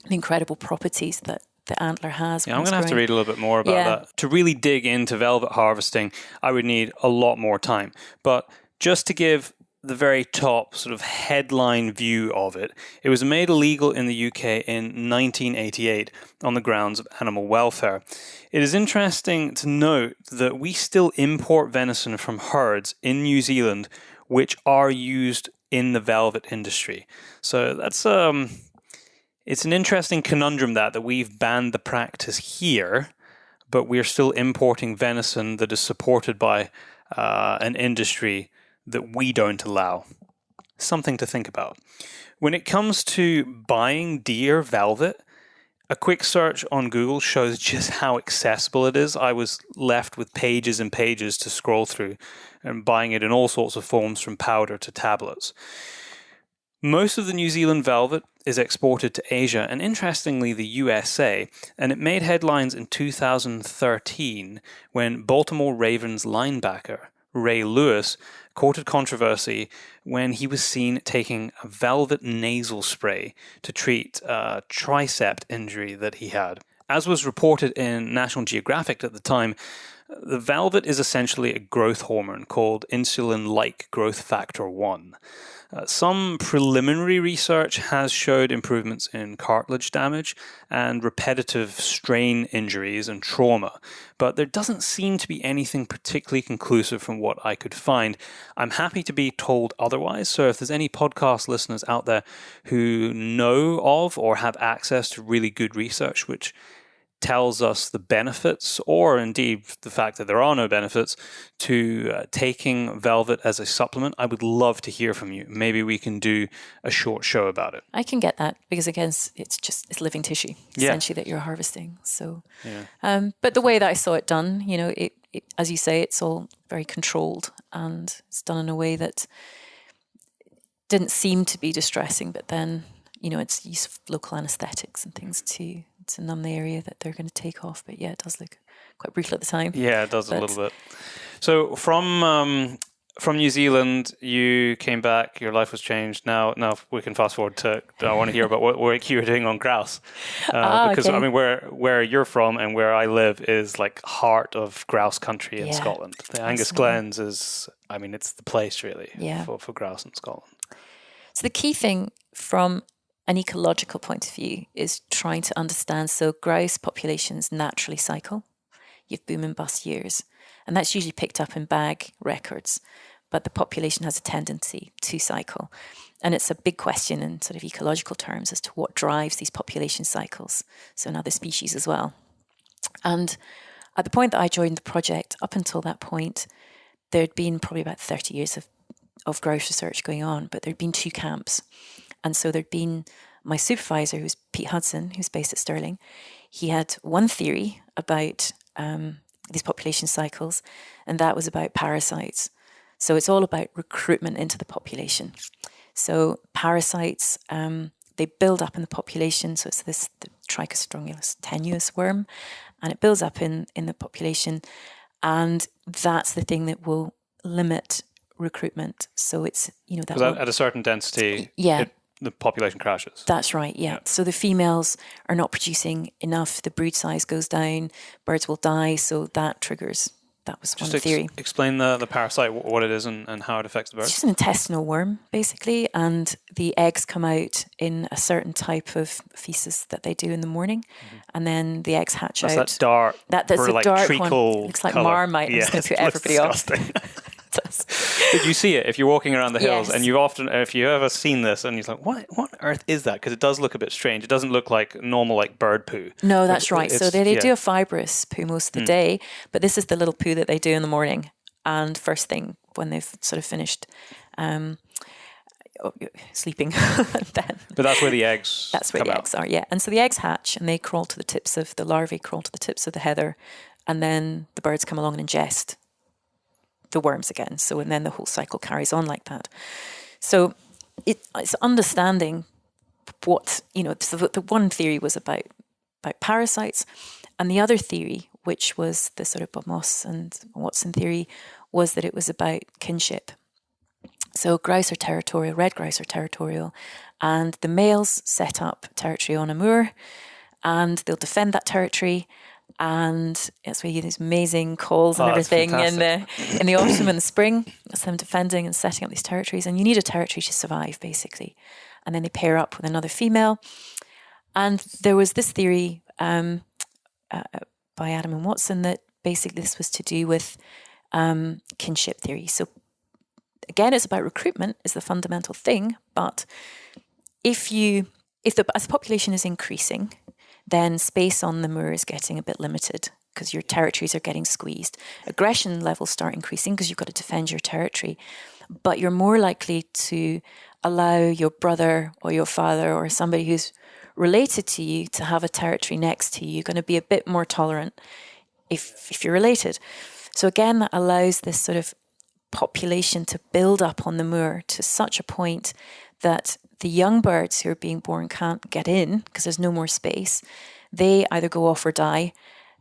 the incredible properties that the antler has. Yeah, I'm going to have to read a little bit more about that. To really dig into velvet harvesting, I would need a lot more time. But just to give the very top sort of headline view of it, it was made illegal in the UK in 1988 on the grounds of animal welfare. It is interesting to note that we still import venison from herds in New Zealand which are used in the velvet industry. So that's it's an interesting conundrum that we've banned the practice here, but we're still importing venison that is supported by an industry that we don't allow. Something to think about. When it comes to buying deer velvet, a quick search on Google shows just how accessible it is. I was left with pages and pages to scroll through and buying it in all sorts of forms from powder to tablets. Most of the New Zealand velvet is exported to Asia and interestingly the USA, and it made headlines in 2013 when Baltimore Ravens linebacker Ray Lewis courted controversy when he was seen taking a velvet nasal spray to treat a tricep injury that he had. As was reported in National Geographic at the time, the velvet is essentially a growth hormone called insulin-like growth factor 1. Some preliminary research has showed improvements in cartilage damage and repetitive strain injuries and trauma, but there doesn't seem to be anything particularly conclusive from what I could find. I'm happy to be told otherwise, so if there's any podcast listeners out there who know of or have access to really good research which tells us the benefits, or indeed the fact that there are no benefits, to taking velvet as a supplement, I would love to hear from you. Maybe we can do a short show about it. I can get that because again, it's living tissue essentially that you're harvesting. So, but the way that I saw it done, it as you say, it's all very controlled and it's done in a way that didn't seem to be distressing. But then, it's use of local anaesthetics and things to numb the area that they're going to take off. But yeah, it does look quite brutal at the time. Yeah, it does a little bit. So from New Zealand, you came back, your life was changed. Now we can fast forward to, I want to hear about what work you were doing on grouse. Because okay. I mean, where you're from and where I live is like heart of grouse country in Scotland. The Angus Glens is, it's the place really for grouse in Scotland. So the key thing from an ecological point of view is trying to understand, so grouse populations naturally cycle. You have boom and bust years, and that's usually picked up in bag records, but the population has a tendency to cycle. And it's a big question in sort of ecological terms as to what drives these population cycles, so in other species as well. And at the point that I joined the project, up until that point, there'd been probably about 30 years of grouse research going on, but there'd been 2 camps. And so there'd been my supervisor, who's Pete Hudson, who's based at Stirling. He had one theory about these population cycles, and that was about parasites. So it's all about recruitment into the population. So parasites, they build up in the population. So it's the Trichostrongylus tenuis worm, and it builds up in the population, and that's the thing that will limit recruitment. So it's, that at a certain density, the population crashes. That's right, yeah. So the females are not producing enough, the brood size goes down, birds will die, so that triggers, that was one theory. Explain the parasite, what it is and how it affects the birds. It's just an intestinal worm, basically, and the eggs come out in a certain type of feces that they do in the morning, and then the eggs hatch out. That's that dark, that's a dark one. It looks like colour. Marmite. Yeah, it's going to put everybody off. But you see it if you're walking around the hills, and if you've ever seen this, and you're like, what on earth is that? Because it does look a bit strange. It doesn't look like normal like bird poo. No, that's right. So they do a fibrous poo most of the day, but this is the little poo that they do in the morning and first thing when they've sort of finished sleeping. Then, but that's where the eggs eggs are, yeah. And so the eggs hatch and they crawl to the tips of the larvae, crawl to the tips of the heather, and then the birds come along and ingest the worms again. So, and then the whole cycle carries on like that. So it's understanding what, so the one theory was about parasites, and the other theory, which was the sort of Bob Moss and Watson theory, was that it was about kinship. So grouse are territorial, red grouse are territorial, and the males set up territory on a moor, and they'll defend that territory. And that's where you get these amazing calls and that's everything fantastic. in the autumn and the spring. It's them defending and setting up these territories. And you need a territory to survive, basically. And then they pair up with another female. And there was this theory by Adam and Watson that basically this was to do with kinship theory. So again, it's about recruitment is the fundamental thing. But as the population is increasing, then space on the moor is getting a bit limited because your territories are getting squeezed. Aggression levels start increasing because you've got to defend your territory. But you're more likely to allow your brother or your father or somebody who's related to you to have a territory next to you. You're going to be a bit more tolerant if you're related. So again, that allows this sort of population to build up on the moor to such a point that the young birds who are being born can't get in because there's no more space. They either go off or die.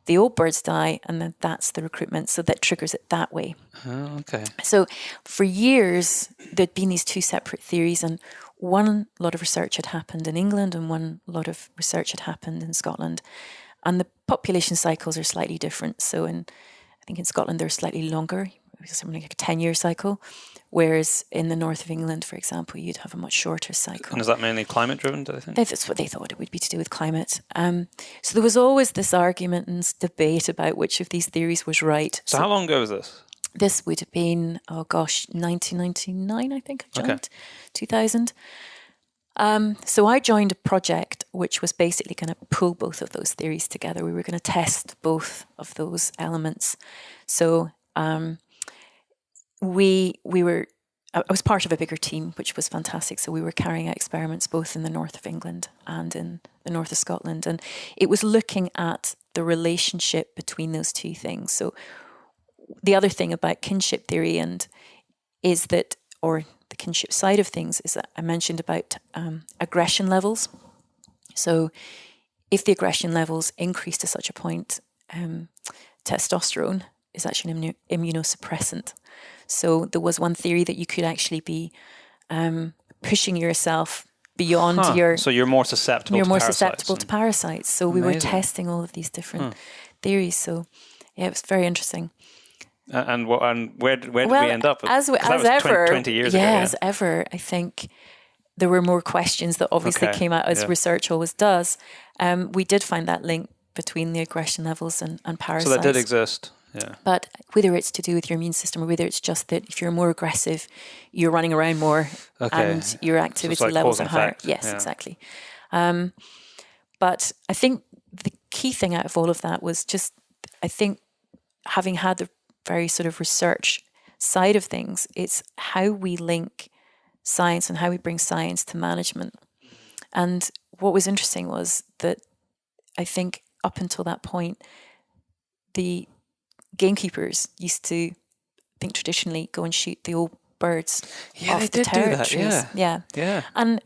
The old birds die, and then that's the recruitment. So that triggers it that way. Oh, okay. So for years, there'd been these two separate theories, and one lot of research had happened in England and one lot of research had happened in Scotland. And the population cycles are slightly different. So I think in Scotland, they're slightly longer. It's something like a 10-year cycle, whereas in the north of England, for example, you'd have a much shorter cycle. And is that mainly climate-driven, do they think? That's what they thought it would be to do with climate. So there was always this argument and debate about which of these theories was right. So how long ago was this? This would have been, 1999, I think I joined, 2000. So I joined a project which was basically going to pull both of those theories together. We were going to test both of those elements. So I was part of a bigger team, which was fantastic. So we were carrying out experiments both in the north of England and in the north of Scotland. And it was looking at the relationship between those two things. So the other thing about kinship theory is that, or the kinship side of things, is that I mentioned about aggression levels. So if the aggression levels increase to such a point, testosterone is actually an immunosuppressant. So there was one theory that you could actually be pushing yourself beyond your... So you're more susceptible to parasites. So we were testing all of these different theories. So yeah, it was very interesting. And where did we end up? As ever, 20 years ago. As ever, I think there were more questions that obviously came out as research always does. We did find that link between the aggression levels and parasites. So that did exist. Yeah. But whether it's to do with your immune system or whether it's just that if you're more aggressive, you're running around more and your activity levels are higher. Yes, exactly. But I think the key thing out of all of that was just, I think, having had the very sort of research side of things, it's how we link science and how we bring science to management. And what was interesting was that I think up until that point, the gamekeepers used to, I think traditionally, go and shoot the old birds off the territories. Do that, yeah. And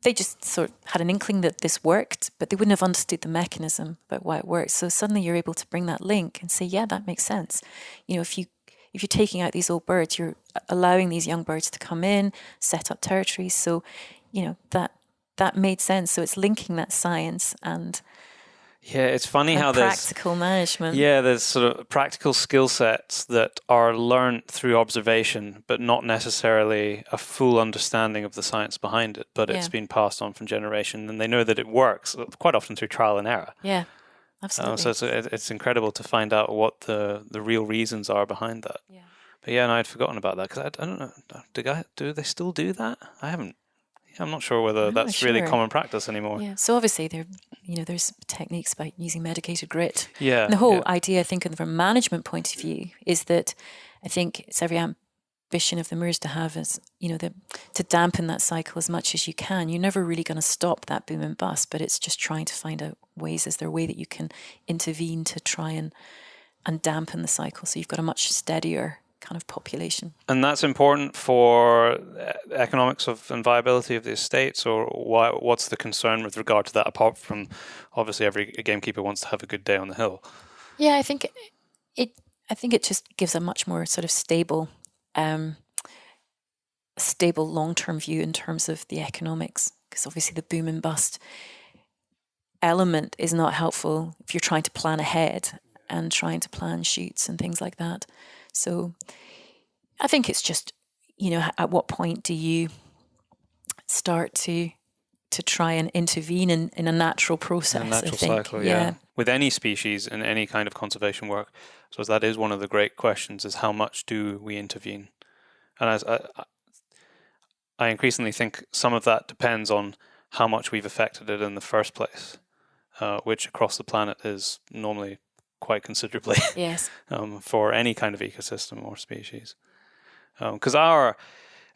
they just sort of had an inkling that this worked, but they wouldn't have understood the mechanism about why it works. So suddenly you're able to bring that link and say, yeah, that makes sense. You know, if you're taking out these old birds, you're allowing these young birds to come in, set up territories. So, you know, that made sense. So it's linking that science and it's funny how there's practical management. Yeah, there's sort of practical skill sets that are learned through observation, but not necessarily a full understanding of the science behind it. But it's been passed on from generation, and they know that it works quite often through trial and error. Yeah, absolutely. So it's incredible to find out what the real reasons are behind that. Yeah. But yeah, and I'd forgotten about that because I don't know. Do they still do that? I haven't. I'm not sure whether that's really common practice anymore. Yeah. So obviously there's techniques about using medicated grit. Yeah. And the whole idea, I think, from a management point of view, is that I think it's every ambition of the moors to have is, you know, to dampen that cycle as much as you can. You're never really going to stop that boom and bust, but it's just trying to find out ways. Is there a way that you can intervene to try and dampen the cycle so you've got a much steadier kind of population? And that's important for economics and viability of the estates, or what's the concern with regard to that, apart from obviously every gamekeeper wants to have a good day on the hill? Yeah, I think it just gives a much more sort of stable long-term view in terms of the economics, because obviously the boom and bust, element is not helpful if you're trying to plan ahead and trying to plan shoots and things like that. So I think it's just, at what point do you start to try and intervene in a natural process? In a natural I think. cycle, yeah. With any species and any kind of conservation work, so that is one of the great questions: is how much do we intervene? And I increasingly think some of that depends on how much we've affected it in the first place, which across the planet is normally quite considerably. Yes. For any kind of ecosystem or species, because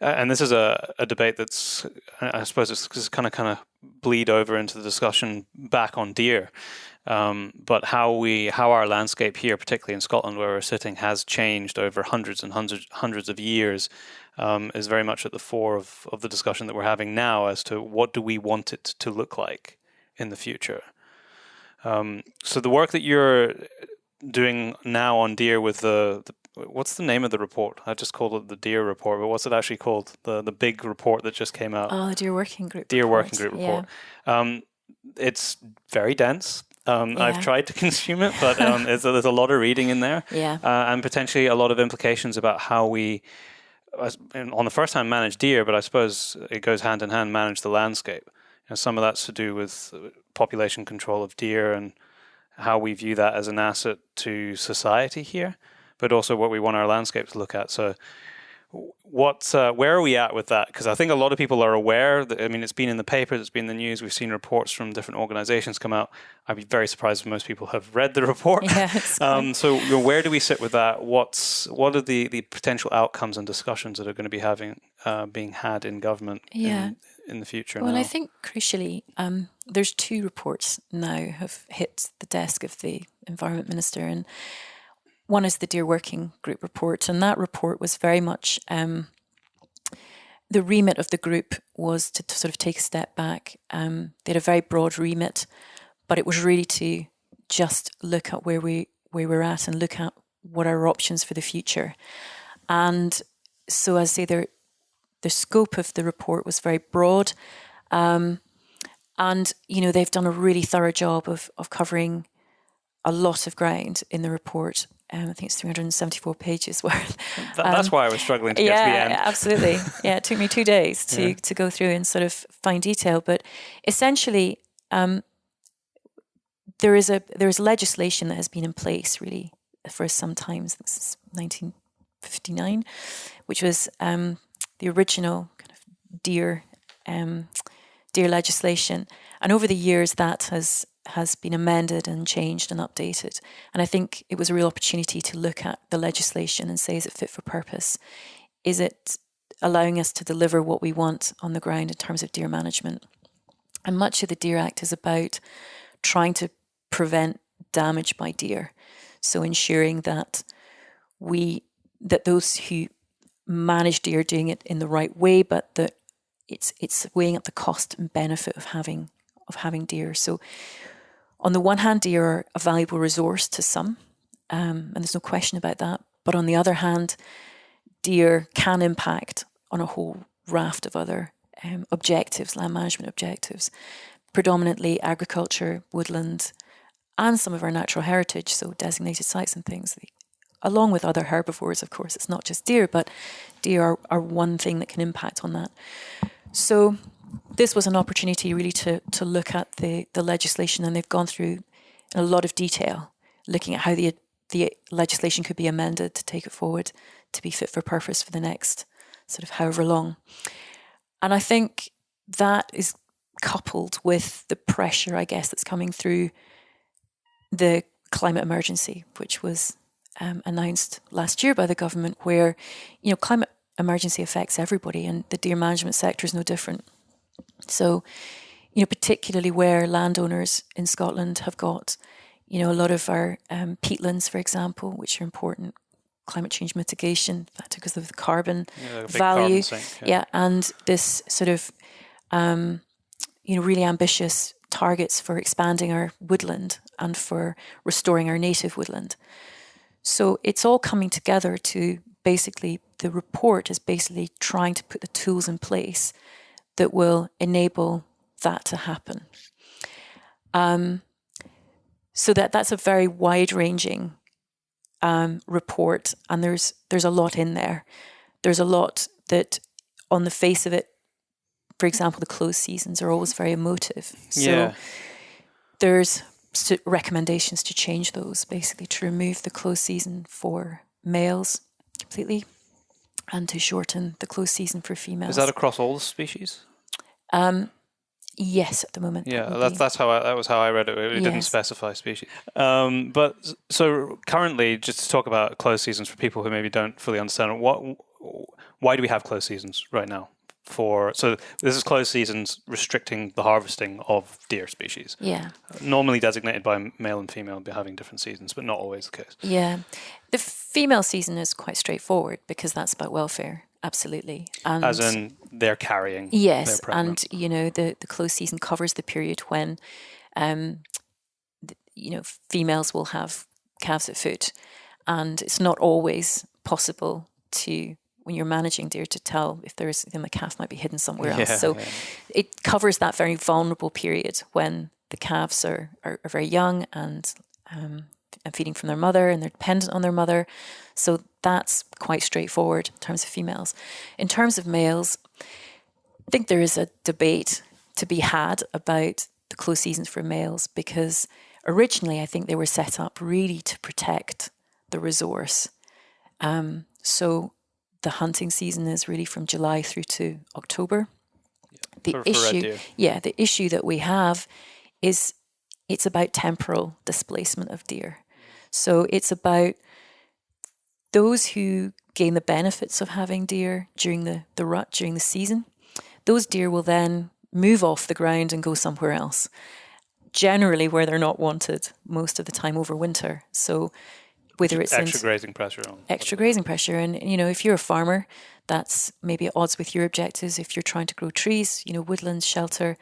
and this is a debate that's, I suppose, it's kind of bleed over into the discussion back on deer, but how our landscape here, particularly in Scotland where we're sitting, has changed over hundreds and hundreds of years, is very much at the fore of the discussion that we're having now as to what do we want it to look like in the future. So the work that you're doing now on deer with what's the name of the report? I just called it the deer report, but what's it actually called? The big report that just came out. Oh, the Deer Working Group. Working Group report. Yeah. It's very dense. I've tried to consume it, but there's a lot of reading in there. Yeah. And potentially a lot of implications about how we, on the first hand, manage deer, but I suppose it goes hand in hand, manage the landscape. Some of that's to do with population control of deer and how we view that as an asset to society here, but also what we want our landscape to look at. So where are we at with that? Because I think a lot of people are aware that, it's been in the papers, it's been in the news, we've seen reports from different organizations come out. I'd be very surprised if most people have read the report. Yes. So where do we sit with that? What are the potential outcomes and discussions that are going to be being had in government in the future? Well, now? I think crucially, there's 2 reports now have hit the desk of the Environment Minister, and one is the Deer Working Group report, and that report was very much the remit of the group was to sort of take a step back. They had a very broad remit, but it was really to just look at where we're at and look at what are our options for the future. And so, as I say, the scope of the report was very broad, and they've done a really thorough job of covering a lot of ground in the report. I think it's 374 pages worth. That's why I was struggling to get to the end. Yeah, absolutely. Yeah, it took me 2 days to go through and sort of find detail. But essentially, there is legislation that has been in place really for some time, since 1959, which was the original kind of deer legislation, and over the years that has been amended and changed and updated. And I think it was a real opportunity to look at the legislation and say, is it fit for purpose? Is it allowing us to deliver what we want on the ground in terms of deer management? And much of the Deer Act is about trying to prevent damage by deer. So ensuring that those who manage deer are doing it in the right way, but that it's weighing up the cost and benefit of having deer. So on the one hand, deer are a valuable resource to some, and there's no question about that. But on the other hand, deer can impact on a whole raft of other objectives, land management objectives, predominantly agriculture, woodland, and some of our natural heritage, so designated sites and things, along with other herbivores, of course. It's not just deer, but deer are one thing that can impact on that. So this was an opportunity really to look at the legislation, and they've gone through in a lot of detail, looking at how the legislation could be amended to take it forward to be fit for purpose for the next sort of however long. And I think that is coupled with the pressure, I guess, that's coming through the climate emergency, which was announced last year by the government, where, climate emergency affects everybody, and the deer management sector is no different. So, particularly where landowners in Scotland have got, a lot of our peatlands, for example, which are important climate change mitigation factor because of the carbon value. Carbon sink, and this sort of, really ambitious targets for expanding our woodland and for restoring our native woodland. So it's all coming together to basically, the report is basically trying to put the tools in place that will enable that to happen. So that's a very wide-ranging report, and there's a lot in there. There's a lot that, on the face of it, for example, the closed seasons are always very emotive. So there's recommendations to change those, basically to remove the closed season for males completely and to shorten the closed season for females. Is that across all the species? Yes, at the moment. Yeah, that was how I read it. It didn't specify species. But so currently, just to talk about closed seasons for people who maybe don't fully understand, why do we have closed seasons right now? So this is closed seasons restricting the harvesting of deer species. Yeah. Normally designated by male and female having different seasons, but not always the case. Yeah. The female season is quite straightforward because that's about welfare. Absolutely. And as in they're carrying. Yes. They're and, the closed season covers the period when, females will have calves at foot. And it's not always possible to, when you're managing deer, to tell if the calf might be hidden somewhere else. So it covers that very vulnerable period when the calves are very young and feeding from their mother and they're dependent on their mother. So that's quite straightforward in terms of females. In terms of males, I think there is a debate to be had about the closed seasons for males because originally I think they were set up really to protect the resource. So the hunting season is really from July through to October. For red deer. The issue that we have is it's about temporal displacement of deer. So it's about those who gain the benefits of having deer during the rut, during the season. Those deer will then move off the ground and go somewhere else, generally where they're not wanted most of the time over winter. So whether it's extra grazing pressure. And, if you're a farmer, that's maybe at odds with your objectives. If you're trying to grow trees, woodlands, shelter,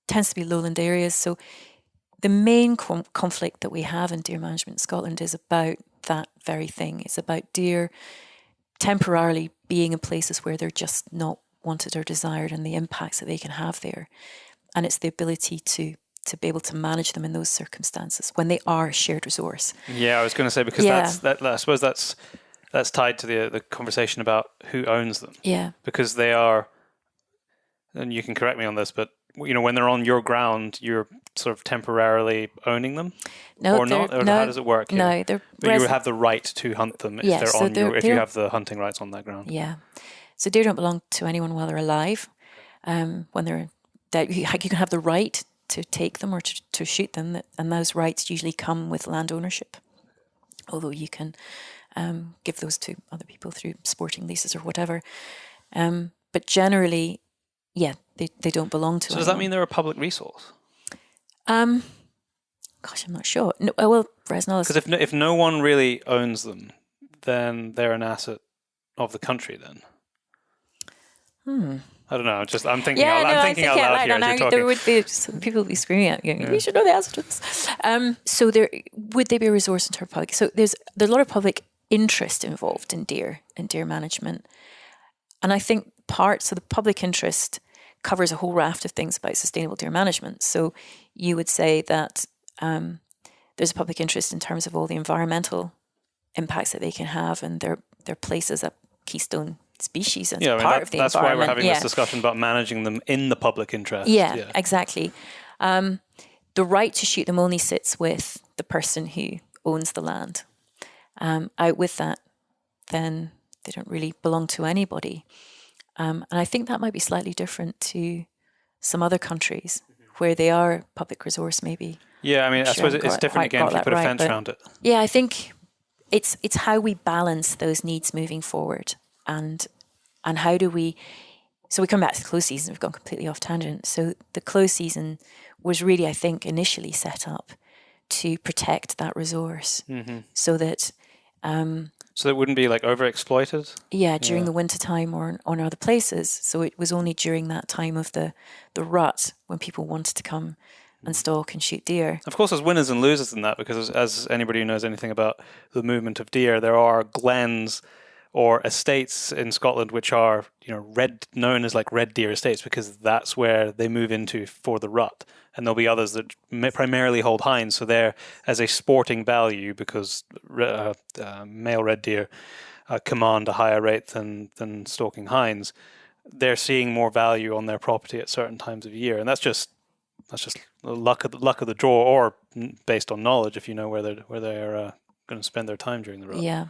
tends to be lowland areas. So the main conflict that we have in deer management in Scotland is about that very thing. It's about deer temporarily being in places where they're just not wanted or desired and the impacts that they can have there. And it's the ability to be able to manage them in those circumstances when they are a shared resource. Yeah, I was going to say, because I suppose that's tied to the conversation about who owns them. Yeah. Because they are, and you can correct me on this, but when they're on your ground, you're sort of temporarily owning them, or not? Or how does it work? No, but you have the right to hunt them if they're on if you have the hunting rights on that ground. Yeah. So deer don't belong to anyone while they're alive. When they're dead, you can have the right to take them or to shoot them, and those rights usually come with land ownership. Although you can give those to other people through sporting leases or whatever. But generally, they don't belong to anyone. So does that mean they're a public resource? Gosh, I'm not sure. No, well, Resnell is... Because if no one really owns them, then they're an asset of the country then. I don't know. I'm thinking out loud here as you're talking. There would be some people be screaming at you. You should know the answer to this. So would they be a resource in terms of public? So there's a lot of public interest involved in deer and deer management, and I think parts of the public interest covers a whole raft of things about sustainable deer management. So you would say that there's a public interest in terms of all the environmental impacts that they can have, and their place as a keystone species and part of the that's environment. That's why we're having this discussion about managing them in the public interest. Yeah. Exactly. The right to shoot them only sits with the person who owns the land. Out with that, then they don't really belong to anybody. And I think that might be slightly different to some other countries where they are public resource, maybe. Yeah, I suppose it's different again if you put a fence around it. Yeah, I think it's how we balance those needs moving forward. And how do we... So we come back to the closed season. We've gone completely off tangent. So the closed season was really, I think, initially set up to protect that resource so that... so it wouldn't be overexploited? Yeah, during the winter time or on other places. So it was only during that time of the rut when people wanted to come and stalk and shoot deer. Of course, there's winners and losers in that, because as anybody who knows anything about the movement of deer, there are glens or estates in Scotland which are, known as like red deer estates, because that's where they move into for the rut. And there'll be others that primarily hold hinds, so they're as a sporting value, because male red deer command a higher rate than stalking hinds. They're seeing more value on their property at certain times of year, and that's just luck of the draw, or based on knowledge, if you know where they're going to spend their time during the rut. Yeah,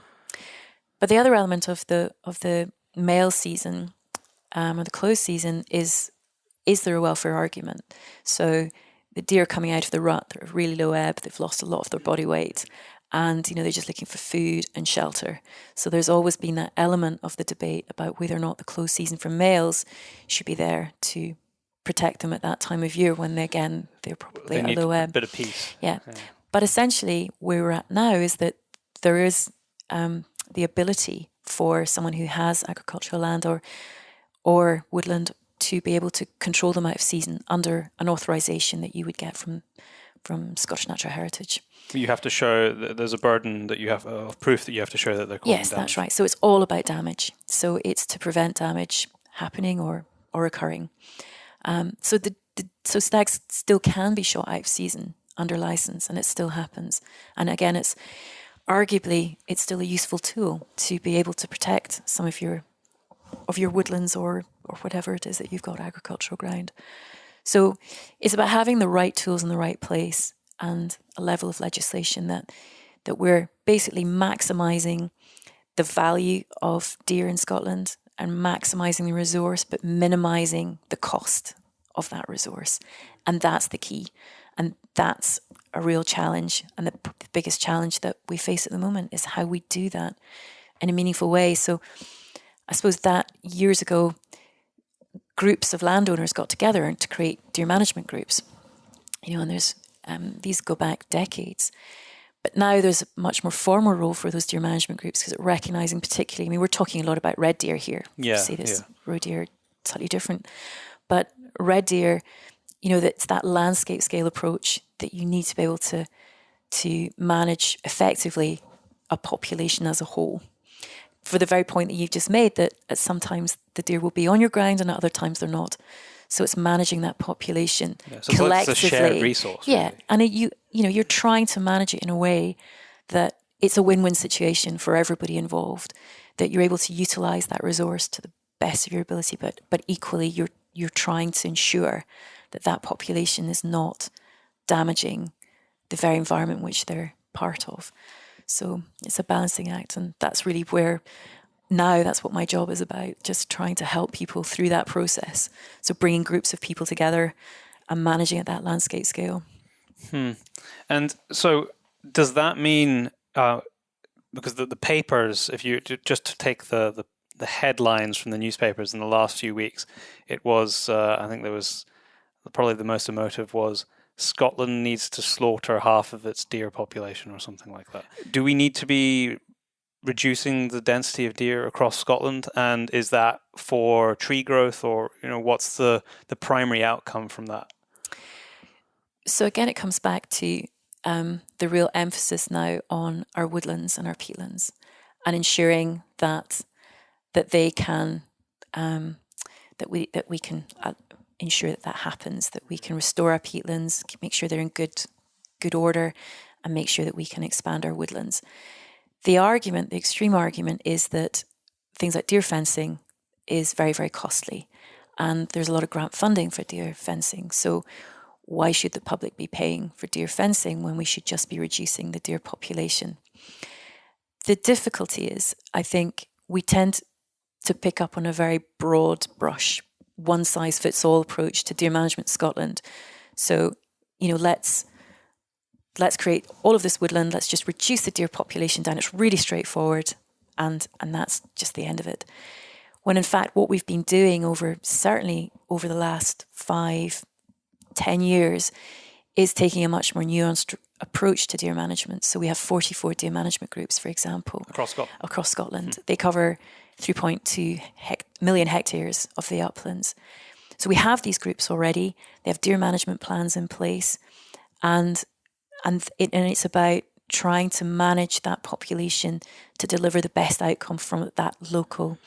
but the other element of the male season or the closed season is there a welfare argument? So the deer coming out of the rut, they're at really low ebb, they've lost a lot of their body weight, and they're just looking for food and shelter. So there's always been that element of the debate about whether or not the closed season for males should be there to protect them at that time of year when they're probably at a low ebb. A bit of peace. Yeah. But essentially where we're at now is that there is the ability for someone who has agricultural land or woodland to be able to control them out of season under an authorisation that you would get from Scottish Natural Heritage. You have to show that there's a burden that you have of proof that you have to show that they're causing damage. Yes, that's right. So it's all about damage. So it's to prevent damage happening or occurring. So stags still can be shot out of season under licence, and it still happens. And again, it's still a useful tool to be able to protect some of your woodlands or whatever it is that you've got agricultural ground. So it's about having the right tools in the right place and a level of legislation that we're basically maximising the value of deer in Scotland and maximising the resource, but minimising the cost of that resource. And that's the key. And that's a real challenge. And the biggest challenge that we face at the moment is how we do that in a meaningful way. So I suppose that years ago, groups of landowners got together to create deer management groups. And there's these go back decades. But now there's a much more formal role for those deer management groups, because it's recognising particularly, we're talking a lot about red deer here. Roe deer, slightly different. But red deer, it's that landscape scale approach that you need to be able to manage effectively a population as a whole. For the very point that you've just made, that at sometimes the deer will be on your ground and at other times they're not. So it's managing that population collectively. It's a shared resource. Yeah, really. And you're trying to manage it in a way that it's a win-win situation for everybody involved. That you're able to utilise that resource to the best of your ability, but equally you're trying to ensure that population is not damaging the very environment which they're part of. So it's a balancing act, and that's really where now that's what my job is about, just trying to help people through that process. So bringing groups of people together and managing at that landscape scale. And so does that mean, because the papers, if you just to take the headlines from the newspapers in the last few weeks, it was, I think there was probably the most emotive was, Scotland needs to slaughter half of its deer population or something like that. Do we need to be reducing the density of deer across Scotland? And is that for tree growth, or what's the primary outcome from that? So again, it comes back to the real emphasis now on our woodlands and our peatlands, and ensuring that they can that we can ensure that happens, that we can restore our peatlands, make sure they're in good order, and make sure that we can expand our woodlands. The extreme argument is that things like deer fencing is very, very costly, and there's a lot of grant funding for deer fencing. So why should the public be paying for deer fencing when we should just be reducing the deer population? The difficulty is, I think, we tend to pick up on a very broad brush, one-size-fits-all approach to deer management in Scotland. So, let's create all of this woodland, let's just reduce the deer population down. It's really straightforward, and that's just the end of it. When in fact, what we've been doing certainly over the last 5-10 years is taking a much more nuanced approach to deer management. So we have 44 deer management groups, for example. Across Scotland. They cover 3.2 million hectares of the uplands. So we have these groups already. They have deer management plans in place, and it's about trying to manage that population to deliver the best outcome from that local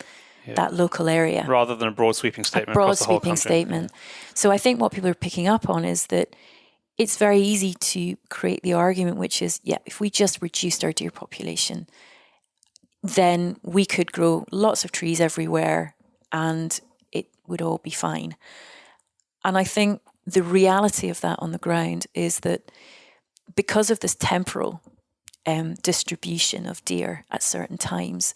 area. Rather than a broad sweeping statement broad across the whole sweeping country. statement. So I think what people are picking up on is that it's very easy to create the argument, which is, if we just reduced our deer population, then we could grow lots of trees everywhere and it would all be fine. And I think the reality of that on the ground is that because of this temporal distribution of deer at certain times,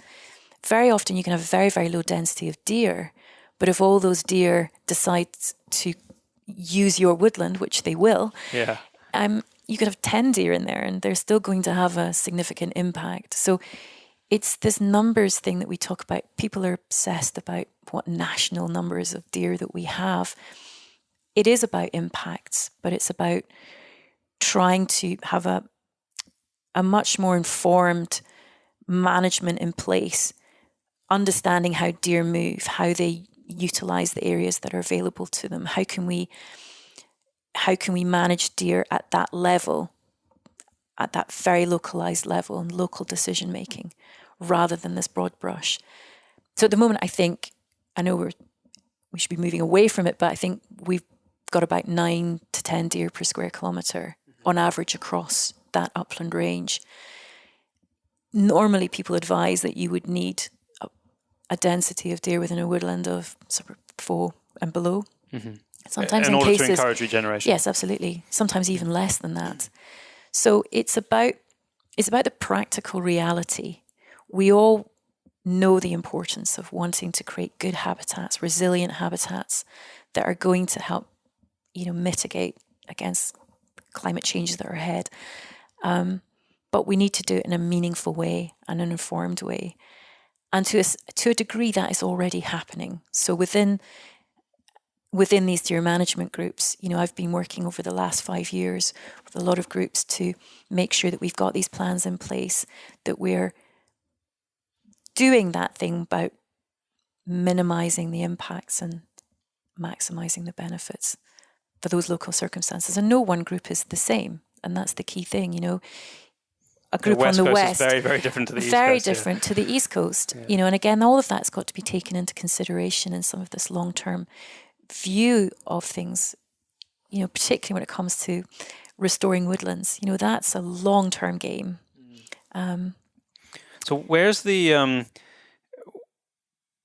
very often you can have a very, very low density of deer, but if all those deer decide to use your woodland, which they will, you could have 10 deer in there and they're still going to have a significant impact. So it's this numbers thing that we talk about. People are obsessed about what national numbers of deer that we have. It is about impacts, but it's about trying to have a much more informed management in place, understanding how deer move, how they utilize the areas that are available to them. How can we manage deer at that level, at that very localized level and local decision making, rather than this broad brush? So at the moment, I know we should be moving away from it, but I think we've got about 9 to 10 deer per square kilometre on average across that upland range. Normally, people advise that you would need a density of deer within a woodland of sort of 4 and below. Mm-hmm. Sometimes in in order cases, to encourage regeneration. Yes, absolutely. Sometimes even less than that. So it's about the practical reality. We all know the importance of wanting to create good habitats, resilient habitats that are going to help, mitigate against climate changes that are ahead. But we need to do it in a meaningful way and an informed way. And to a degree, that is already happening. So within these deer management groups, I've been working over the last 5 years with a lot of groups to make sure that we've got these plans in place, that we're doing that thing about minimizing the impacts and maximizing the benefits for those local circumstances. And no one group is the same. And that's the key thing, A group on the west is very, very different to the east coast. Very different to the east coast, and again, all of that's got to be taken into consideration in some of this long-term view of things, particularly when it comes to restoring woodlands. That's a long-term game. So where's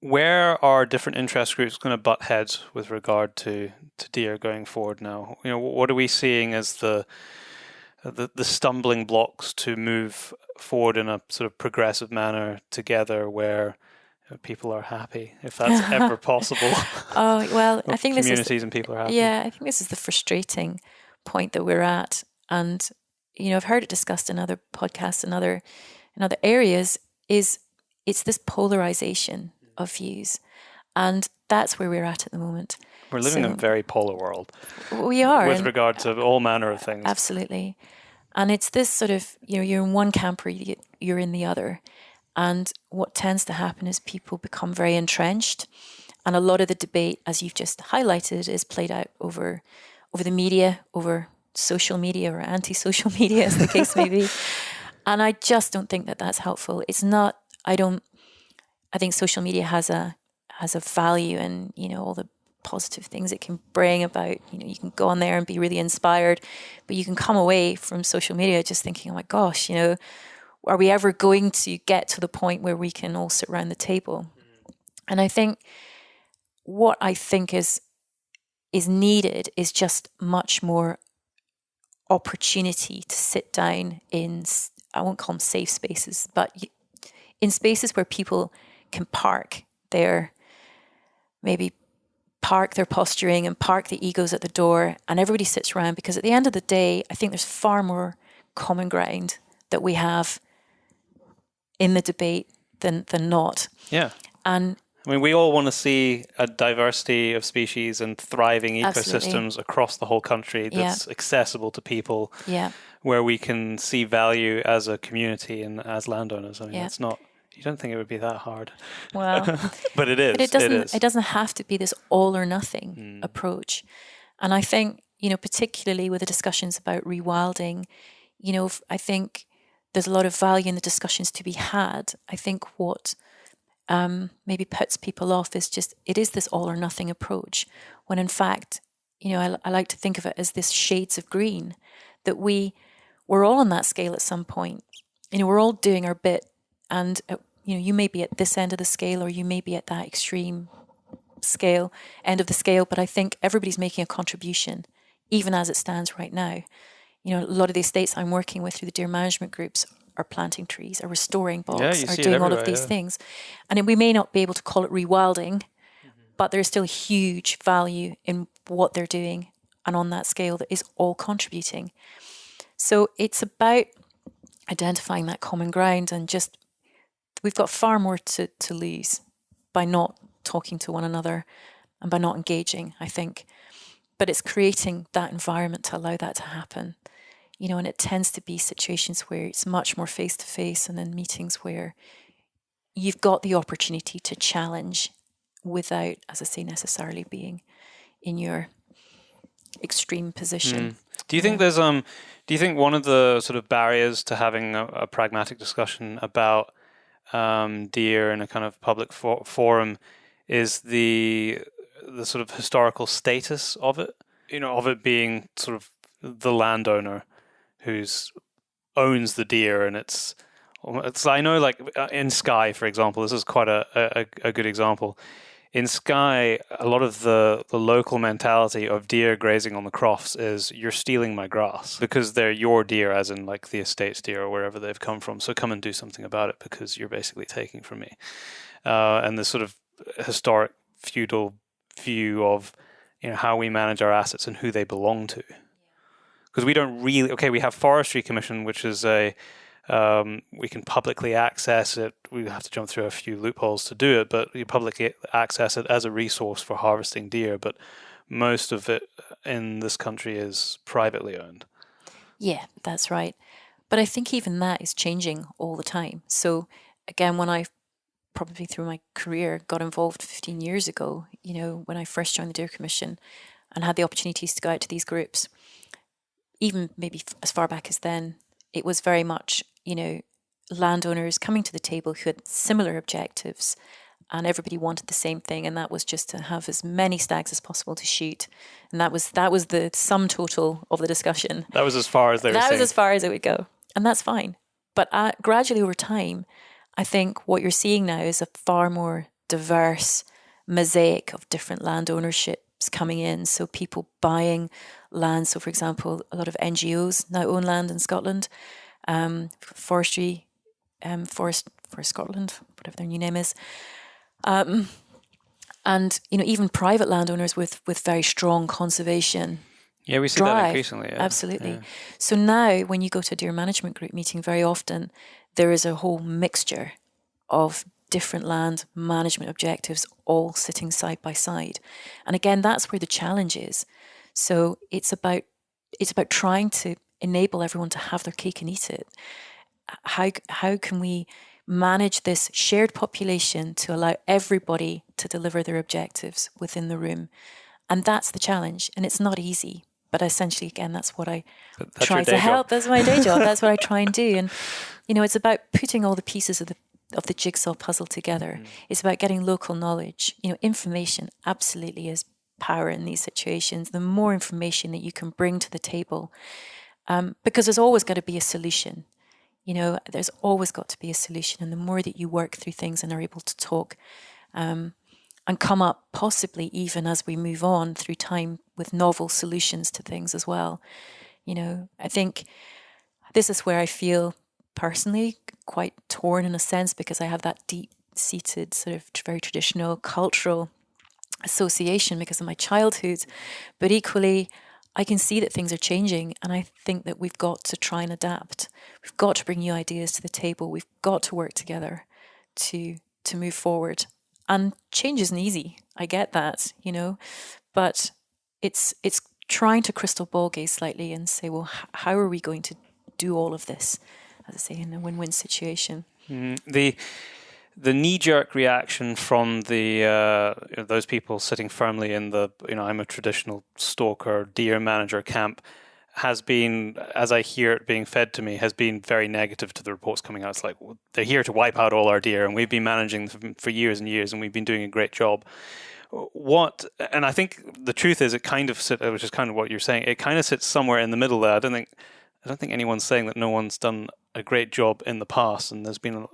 where are different interest groups going to butt heads with regard to deer going forward now? What are we seeing as the stumbling blocks to move forward in a sort of progressive manner together where people are happy, if that's ever possible? Oh, well, I think communities and people are happy. Yeah, I think this is the frustrating point that we're at. And, I've heard it discussed in other podcasts and in other areas, it's this polarization of views. And that's where we're at the moment. We're living in a very polar world. We are. With regard to all manner of things. Absolutely. And it's this sort of, you're in one camp or you're in the other. And what tends to happen is people become very entrenched. And a lot of the debate, as you've just highlighted, is played out over the media, over social media or anti-social media, as the case may be. And I just don't think that that's helpful. It's not, I think social media has a value and, all the positive things it can bring about, you can go on there and be really inspired, but you can come away from social media just thinking, oh my gosh, are we ever going to get to the point where we can all sit around the table? And I think what is needed is just much more opportunity to sit down in, I won't call them safe spaces, but in spaces where people can park their posturing and park the egos at the door, and everybody sits around, because at the end of the day, I think there's far more common ground that we have in the debate than not. Yeah. And we all want to see a diversity of species and thriving ecosystems Absolutely. Across the whole country that's accessible to people, where we can see value as a community and as landowners. It's not. You don't think it would be that hard? Well, but it is. It doesn't have to be this all or nothing approach. And I think, particularly with the discussions about rewilding, I think there's a lot of value in the discussions to be had. I think what maybe puts people off is just, it is this all or nothing approach, when in fact, I like to think of it as this shades of green, that we're all on that scale at some point. We're all doing our bit, and you may be at this end of the scale, or you may be at that extreme end of the scale, but I think everybody's making a contribution, even as it stands right now. A lot of the estates I'm working with through the deer management groups are planting trees, are restoring bogs, are doing all of these things. And we may not be able to call it rewilding, but there's still huge value in what they're doing, and on that scale that is all contributing. So it's about identifying that common ground, and just, we've got far more to lose by not talking to one another and by not engaging, I think. But it's creating that environment to allow that to happen. And it tends to be situations where it's much more face-to-face, and then meetings where you've got the opportunity to challenge without, as I say, necessarily being in your extreme position. Do you think there's do you think one of the sort of barriers to having a pragmatic discussion about deer in a kind of public forum is the sort of historical status of it? Of it being sort of the landowner who's owns the deer, and it's I know, like in Skye, for example, this is quite a good example. In Skye, a lot of the local mentality of deer grazing on the crofts is, you're stealing my grass, because they're your deer, as in like the estate's deer or wherever they've come from. So come and do something about it, because you're basically taking from me. And this sort of historic feudal view of how we manage our assets and who they belong to. Because we don't really, we have Forestry Commission, which is we can publicly access it. We have to jump through a few loopholes to do it, but we publicly access it as a resource for harvesting deer. But most of it in this country is privately owned. Yeah, that's right. But I think even that is changing all the time. So again, when I probably through my career got involved 15 years ago, when I first joined the Deer Commission and had the opportunities to go out to these groups, even maybe as far back as then, it was very much, landowners coming to the table who had similar objectives, and everybody wanted the same thing, and that was just to have as many stags as possible to shoot. And that was the sum total of the discussion. That was as far as they were saying. That was as far as it would go. And that's fine. But gradually over time, I think what you're seeing now is a far more diverse mosaic of different land ownerships coming in. So people buying land. So, for example, a lot of NGOs now own land in Scotland. Forestry, Forest Scotland, whatever their new name is. And, even private landowners with very strong conservation. Yeah, we see that increasingly. Yeah. Absolutely. Yeah. So now when you go to a deer management group meeting, very often there is a whole mixture of different land management objectives all sitting side by side. And again, that's where the challenge is. So it's about trying to enable everyone to have their cake and eat it. How can we manage this shared population to allow everybody to deliver their objectives within the room? And that's the challenge. And it's not easy. But essentially, again, that's what I try to help. That's my day job. That's what I try and do. And, it's about putting all the pieces of the jigsaw puzzle together. It's about getting local knowledge. Information absolutely is power in these situations. The more information that you can bring to the table, because there's always got to be a solution. There's always got to be a solution. And the more that you work through things and are able to talk and come up, possibly even as we move on through time, with novel solutions to things as well. I think this is where I feel personally quite torn in a sense, because I have that deep-seated sort of very traditional cultural association because of my childhood. But equally, I can see that things are changing, and I think that we've got to try and adapt. We've got to bring new ideas to the table. We've got to work together to move forward. And change isn't easy. I get that, but it's trying to crystal ball gaze slightly and say, well, how are we going to do all of this, as I say, in a win-win situation? The knee-jerk reaction from those people sitting firmly in the, I'm a traditional stalker, deer manager camp, has been, as I hear it being fed to me, has been very negative to the reports coming out. It's like, well, they're here to wipe out all our deer, and we've been managing them for years and years, and we've been doing a great job. And I think the truth is, it kind of sits, which is kind of what you're saying, it kind of sits somewhere in the middle there. I don't think anyone's saying that no one's done a great job in the past, and there's been,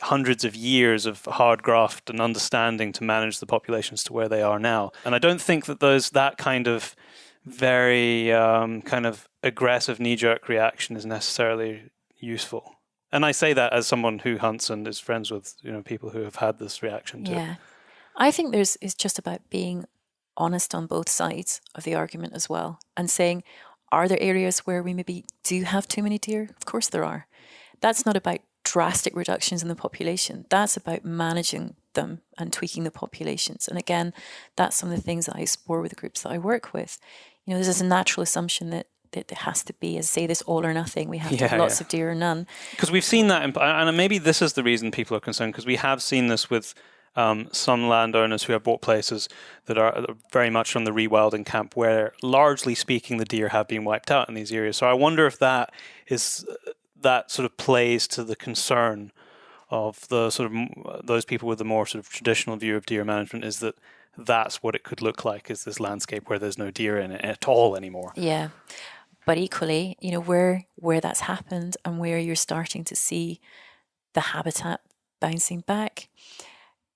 hundreds of years of hard graft and understanding to manage the populations to where they are now. And I don't think that that kind of very kind of aggressive knee-jerk reaction is necessarily useful. And I say that as someone who hunts and is friends with people who have had this reaction to it. I think it's just about being honest on both sides of the argument as well, and saying, are there areas where we maybe do have too many deer? Of course there are. That's not about drastic reductions in the population. That's about managing them and tweaking the populations. And again, that's some of the things that I explore with the groups that I work with. There's a natural assumption that it has to be, as say, this all or nothing. We have to have lots of deer or none. Because we've seen that, and maybe this is the reason people are concerned, because we have seen this with some landowners who have bought places that are very much on the rewilding camp, where largely speaking the deer have been wiped out in these areas. So I wonder if that sort of plays to the concern of the sort of those people with the more sort of traditional view of deer management, is that that's what it could look like, is this landscape where there's no deer in it at all anymore. Yeah. But equally, where that's happened and where you're starting to see the habitat bouncing back,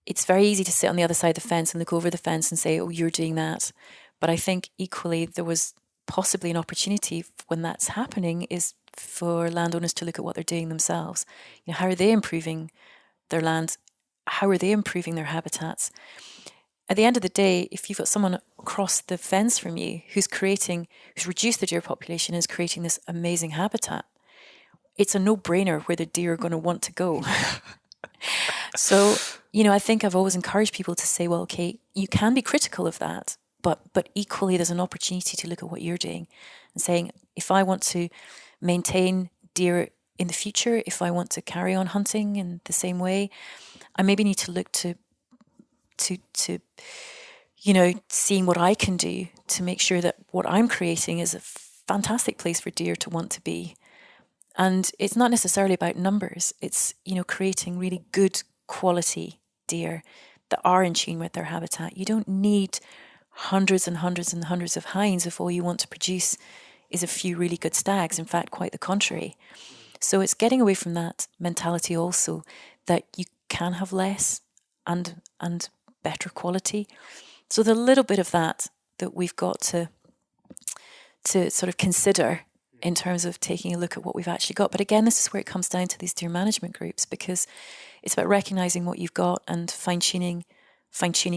it's very easy to sit on the other side of the fence and look over the fence and say, oh, you're doing that. But I think equally there was possibly an opportunity when that's happening is for landowners to look at what they're doing themselves. How are they improving their land? How are they improving their habitats? At the end of the day, if you've got someone across the fence from you who's reduced the deer population and is creating this amazing habitat, it's a no-brainer where the deer are going to want to go. So, I think I've always encouraged people to say, well, okay, you can be critical of that, but equally there's an opportunity to look at what you're doing and saying, if I want to maintain deer in the future, if I want to carry on hunting in the same way, I maybe need to look to seeing what I can do to make sure that what I'm creating is a fantastic place for deer to want to be. And it's not necessarily about numbers. It's, creating really good quality deer that are in tune with their habitat. You don't need hundreds and hundreds and hundreds of hinds if all you want to produce is a few really good stags. In fact, quite the contrary. So it's getting away from that mentality also, that you can have less and better quality. So there's a little bit of that we've got to sort of consider in terms of taking a look at what we've actually got. But again, this is where it comes down to these deer management groups, because it's about recognizing what you've got and fine-tuning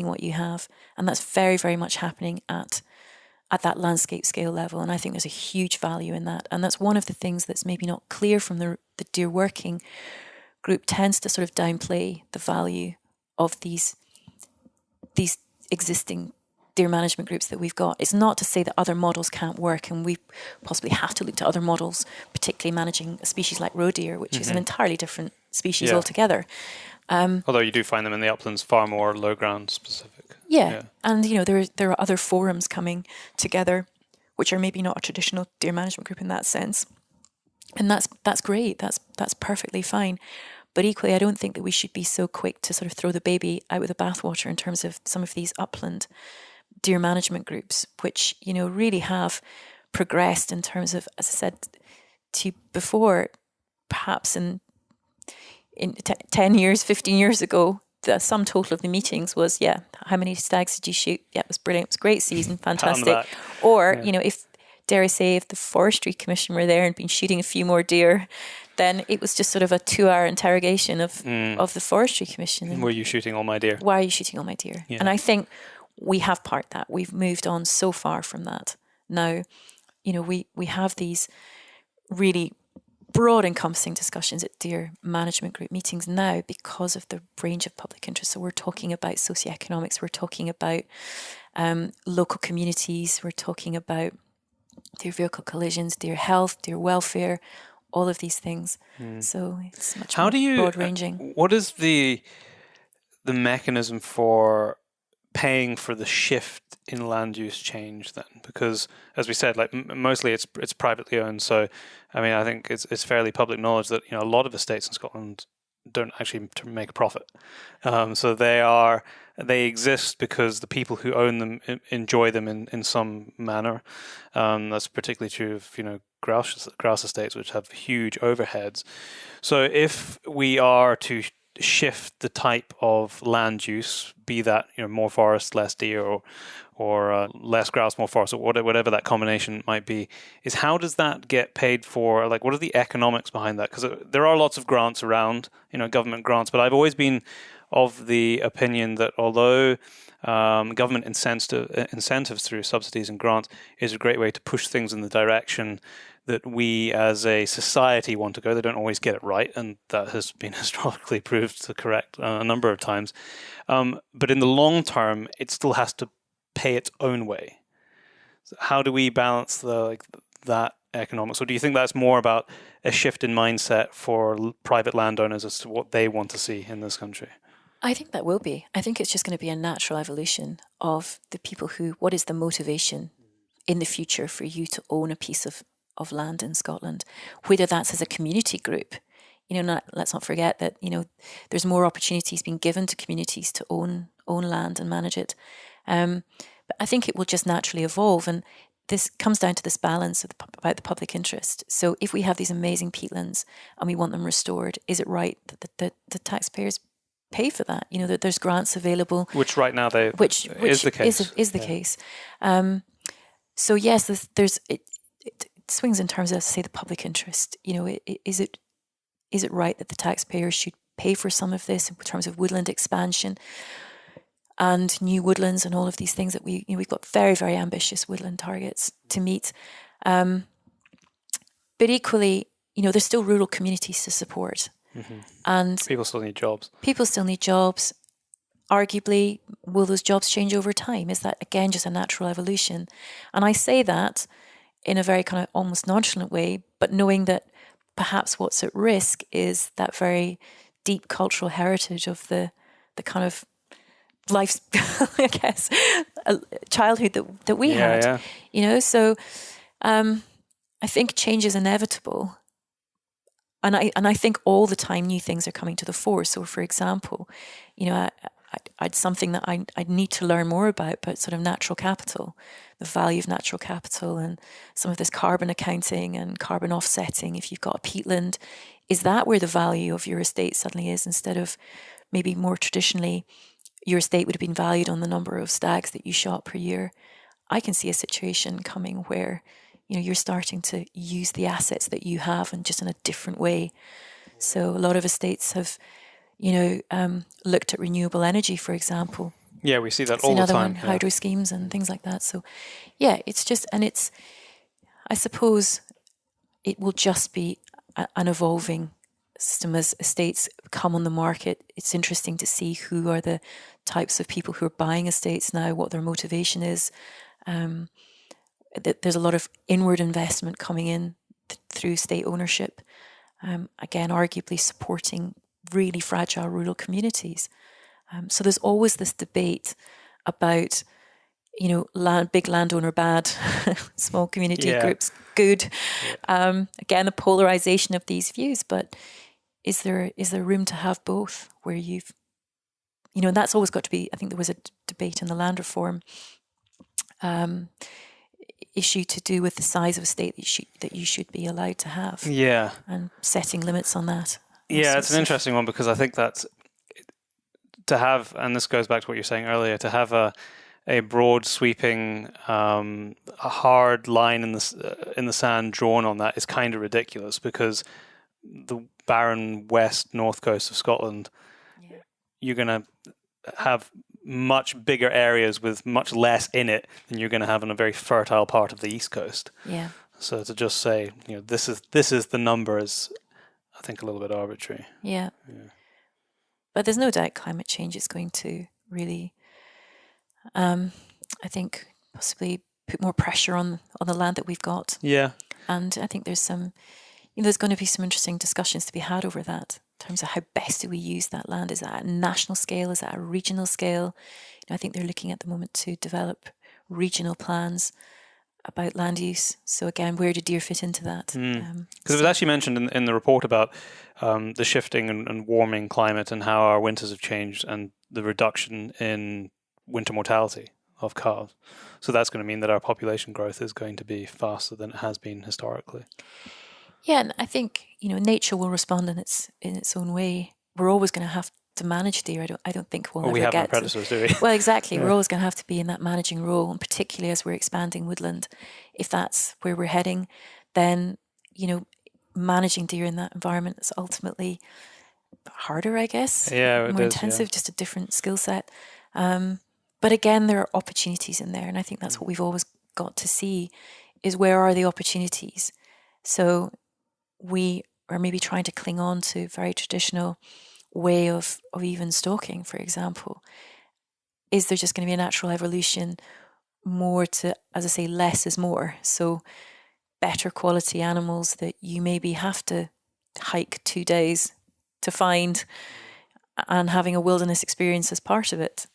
what you have. And that's very, very much happening at that landscape scale level. And I think there's a huge value in that. And that's one of the things that's maybe not clear from the deer working group, tends to sort of downplay the value of these existing deer management groups that we've got. It's not to say that other models can't work, and we possibly have to look to other models, particularly managing a species like roe deer, which is an entirely different species altogether. Although you do find them in the uplands far more low ground specific. Yeah. And there are other forums coming together, which are maybe not a traditional deer management group in that sense, and that's great. That's perfectly fine. But equally, I don't think that we should be so quick to sort of throw the baby out with the bathwater in terms of some of these upland deer management groups, which, really have progressed in terms of, as I said to you before, perhaps in 10 years, 15 years ago, the sum total of the meetings was, how many stags did you shoot? Yeah, it was brilliant. It was a great season, fantastic. Or, if, dare I say, if the Forestry Commission were there and been shooting a few more deer, then it was just sort of a 2-hour interrogation of the Forestry Commission. And were you shooting all my deer? Why are you shooting all my deer? Yeah. And I think we have parked that. We've moved on so far from that. Now, we have these really broad encompassing discussions at deer management group meetings now because of the range of public interest. So we're talking about socioeconomics, we're talking about local communities, we're talking about deer vehicle collisions, deer health, deer welfare, all of these things. So it's much more broad ranging. What is the mechanism for paying for the shift in land use change then? Because, as we said, like mostly it's privately owned. So, I mean, I think it's fairly public knowledge that a lot of estates in Scotland don't actually make a profit. So they exist because the people who own them enjoy them in some manner. That's particularly true of grouse estates, which have huge overheads. So if we are to shift the type of land use, be that more forest, less deer, or less grouse, more forest, or whatever that combination might be, is how does that get paid for? Like, what are the economics behind that? Because there are lots of grants around, government grants, but I've always been of the opinion that although government incentives through subsidies and grants is a great way to push things in the direction that we as a society want to go. They don't always get it right, and that has been historically proved to correct a number of times. But in the long term, it still has to pay its own way. So how do we balance that economics? Or do you think that's more about a shift in mindset for private landowners as to what they want to see in this country? I think that will be. I think it's just going to be a natural evolution of the people what is the motivation in the future for you to own a piece of land in Scotland, whether that's as a community group. Let's not forget that, there's more opportunities being given to communities to own land and manage it. But I think it will just naturally evolve. And this comes down to this balance about the public interest. So if we have these amazing peatlands and we want them restored, is it right that the taxpayers pay for that? That there's grants available. Which right now which is the case. Is the case. So yes, it swings in terms of, say, the public interest. Is it right that the taxpayers should pay for some of this in terms of woodland expansion and new woodlands and all of these things that we've got very, very ambitious woodland targets to meet. But equally, there's still rural communities to support. Mm-hmm. And people still need jobs. Arguably, will those jobs change over time? Is that, again, just a natural evolution? And I say that in a very kind of almost nonchalant way, but knowing that perhaps what's at risk is that very deep cultural heritage of the kind of life's, I guess, childhood that we had. Yeah. So I think change is inevitable. And I think all the time new things are coming to the fore. So, for example, I'd something that I'd need to learn more about, but sort of natural capital, the value of natural capital, and some of this carbon accounting and carbon offsetting. If you've got a peatland, is that where the value of your estate suddenly is, instead of maybe more traditionally, your estate would have been valued on the number of stags that you shot per year? I can see a situation coming where you're starting to use the assets that you have and just in a different way. So a lot of estates have looked at renewable energy, for example. Yeah, we see that all the time. Hydro schemes and things like that. So, yeah, I suppose it will just be an evolving system as estates come on the market. It's interesting to see who are the types of people who are buying estates now, what their motivation is. There's a lot of inward investment coming in through state ownership. Again, arguably supporting really fragile rural communities. So there's always this debate about, big landowner bad, small community groups good. Yeah. Again, the polarization of these views, but is there room to have both, where you've, and that's always got to be, I think there was a debate in the land reform issue to do with the size of estate that you should be allowed to have. Yeah. And setting limits on that. Yeah, it's an interesting one, because I think that's to have, and this goes back to what you were saying earlier, to have a broad sweeping, a hard line in the sand drawn on that is kind of ridiculous, because the barren north coast of Scotland, you're going to have much bigger areas with much less in it than you're going to have in a very fertile part of the east coast. Yeah. So to just say, this is the number is, I think, a little bit arbitrary. Yeah. But there's no doubt climate change is going to really, I think, possibly put more pressure on the land that we've got. Yeah. And I think there's there's going to be some interesting discussions to be had over that, in terms of how best do we use that land? Is that at a national scale? Is that a regional scale? I think they're looking at the moment to develop regional plans about land use. So again, where do deer fit into that? Because it was actually mentioned in the report about the shifting and warming climate and how our winters have changed and the reduction in winter mortality of calves. So that's going to mean that our population growth is going to be faster than it has been historically. Yeah, and I think nature will respond in its own way. We're always going to have to manage deer. I don't think we'll ever we have get no predators, do we? Well, exactly. Yeah. We're always going to have to be in that managing role, and particularly as we're expanding woodland. If that's where we're heading, then managing deer in that environment is ultimately harder, I guess. Yeah, more intensive, just a different skill set. But again, there are opportunities in there, and I think that's what we've always got to see: is where are the opportunities? So we are maybe trying to cling on to very traditional way of even stalking, for example. Is there just going to be a natural evolution more to, as I say, less is more? So better quality animals that you maybe have to hike 2 days to find, and having a wilderness experience as part of it.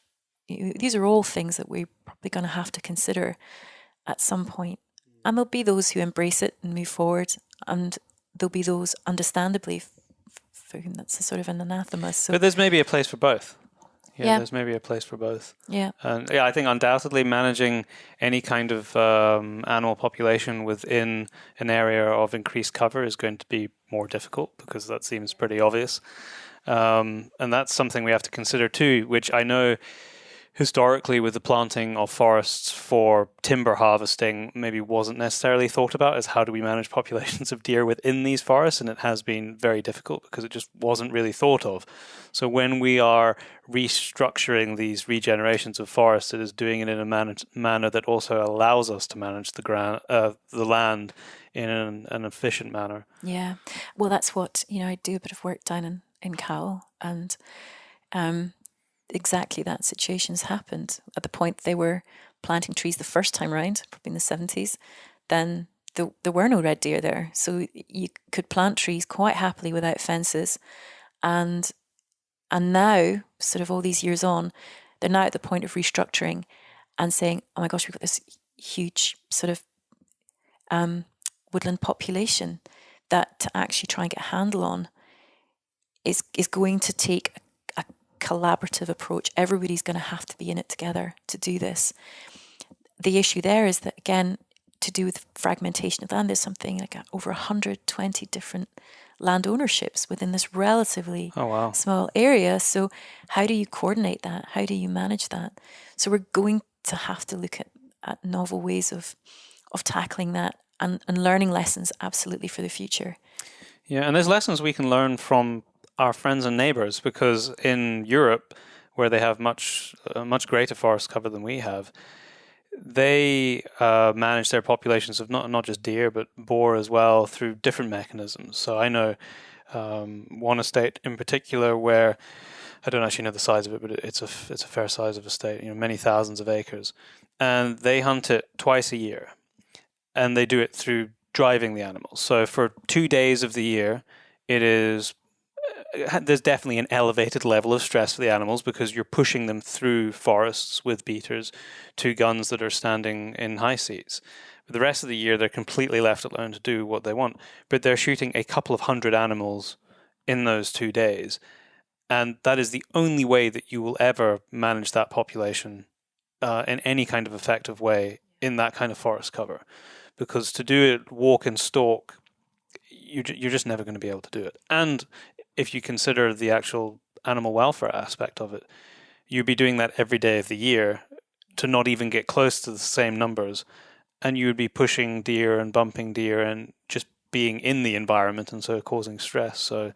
These are all things that we're probably going to have to consider at some point. And there'll be those who embrace it and move forward, and there'll be those, understandably, for whom that's a sort of an anathema. So, but there's maybe a place for both. Yeah. There's maybe a place for both. Yeah. And I think undoubtedly managing any kind of animal population within an area of increased cover is going to be more difficult, because that seems pretty obvious. And that's something we have to consider too, which I know historically with the planting of forests for timber harvesting maybe wasn't necessarily thought about as how do we manage populations of deer within these forests, and it has been very difficult because it just wasn't really thought of. So when we are restructuring these regenerations of forests, it is doing it in a manner that also allows us to manage the land in an efficient manner. Yeah, well, that's what I do a bit of work down in Cowell, and exactly that situation has happened. At the point they were planting trees the first time round, probably in the 70s, then there were no red deer there. So you could plant trees quite happily without fences. And now, sort of all these years on, they're now at the point of restructuring and saying, oh my gosh, we've got this huge sort of woodland population that to actually try and get a handle on is going to take a collaborative approach. Everybody's going to have to be in it together to do this. The issue there is that, again, to do with fragmentation of land, there's something like over 120 different land ownerships within this relatively small area. So how do you coordinate that? How do you manage that? So we're going to have to look at novel ways of tackling that and learning lessons absolutely for the future. Yeah, and there's lessons we can learn from our friends and neighbors, because in Europe, where they have much greater forest cover than we have, they manage their populations of not just deer but boar as well through different mechanisms. So I know one estate in particular where I don't actually know the size of it, but it's a fair size of estate, many thousands of acres, and they hunt it twice a year, and they do it through driving the animals. So for 2 days of the year, there's definitely an elevated level of stress for the animals because you're pushing them through forests with beaters to guns that are standing in high seas. But the rest of the year, they're completely left alone to do what they want. But they're shooting a couple of hundred animals in those 2 days. And that is the only way that you will ever manage that population in any kind of effective way in that kind of forest cover. Because to do it walk and stalk, you're just never going to be able to do it. And if you consider the actual animal welfare aspect of it, you'd be doing that every day of the year to not even get close to the same numbers, and you would be pushing deer and bumping deer and just being in the environment, and so causing stress. So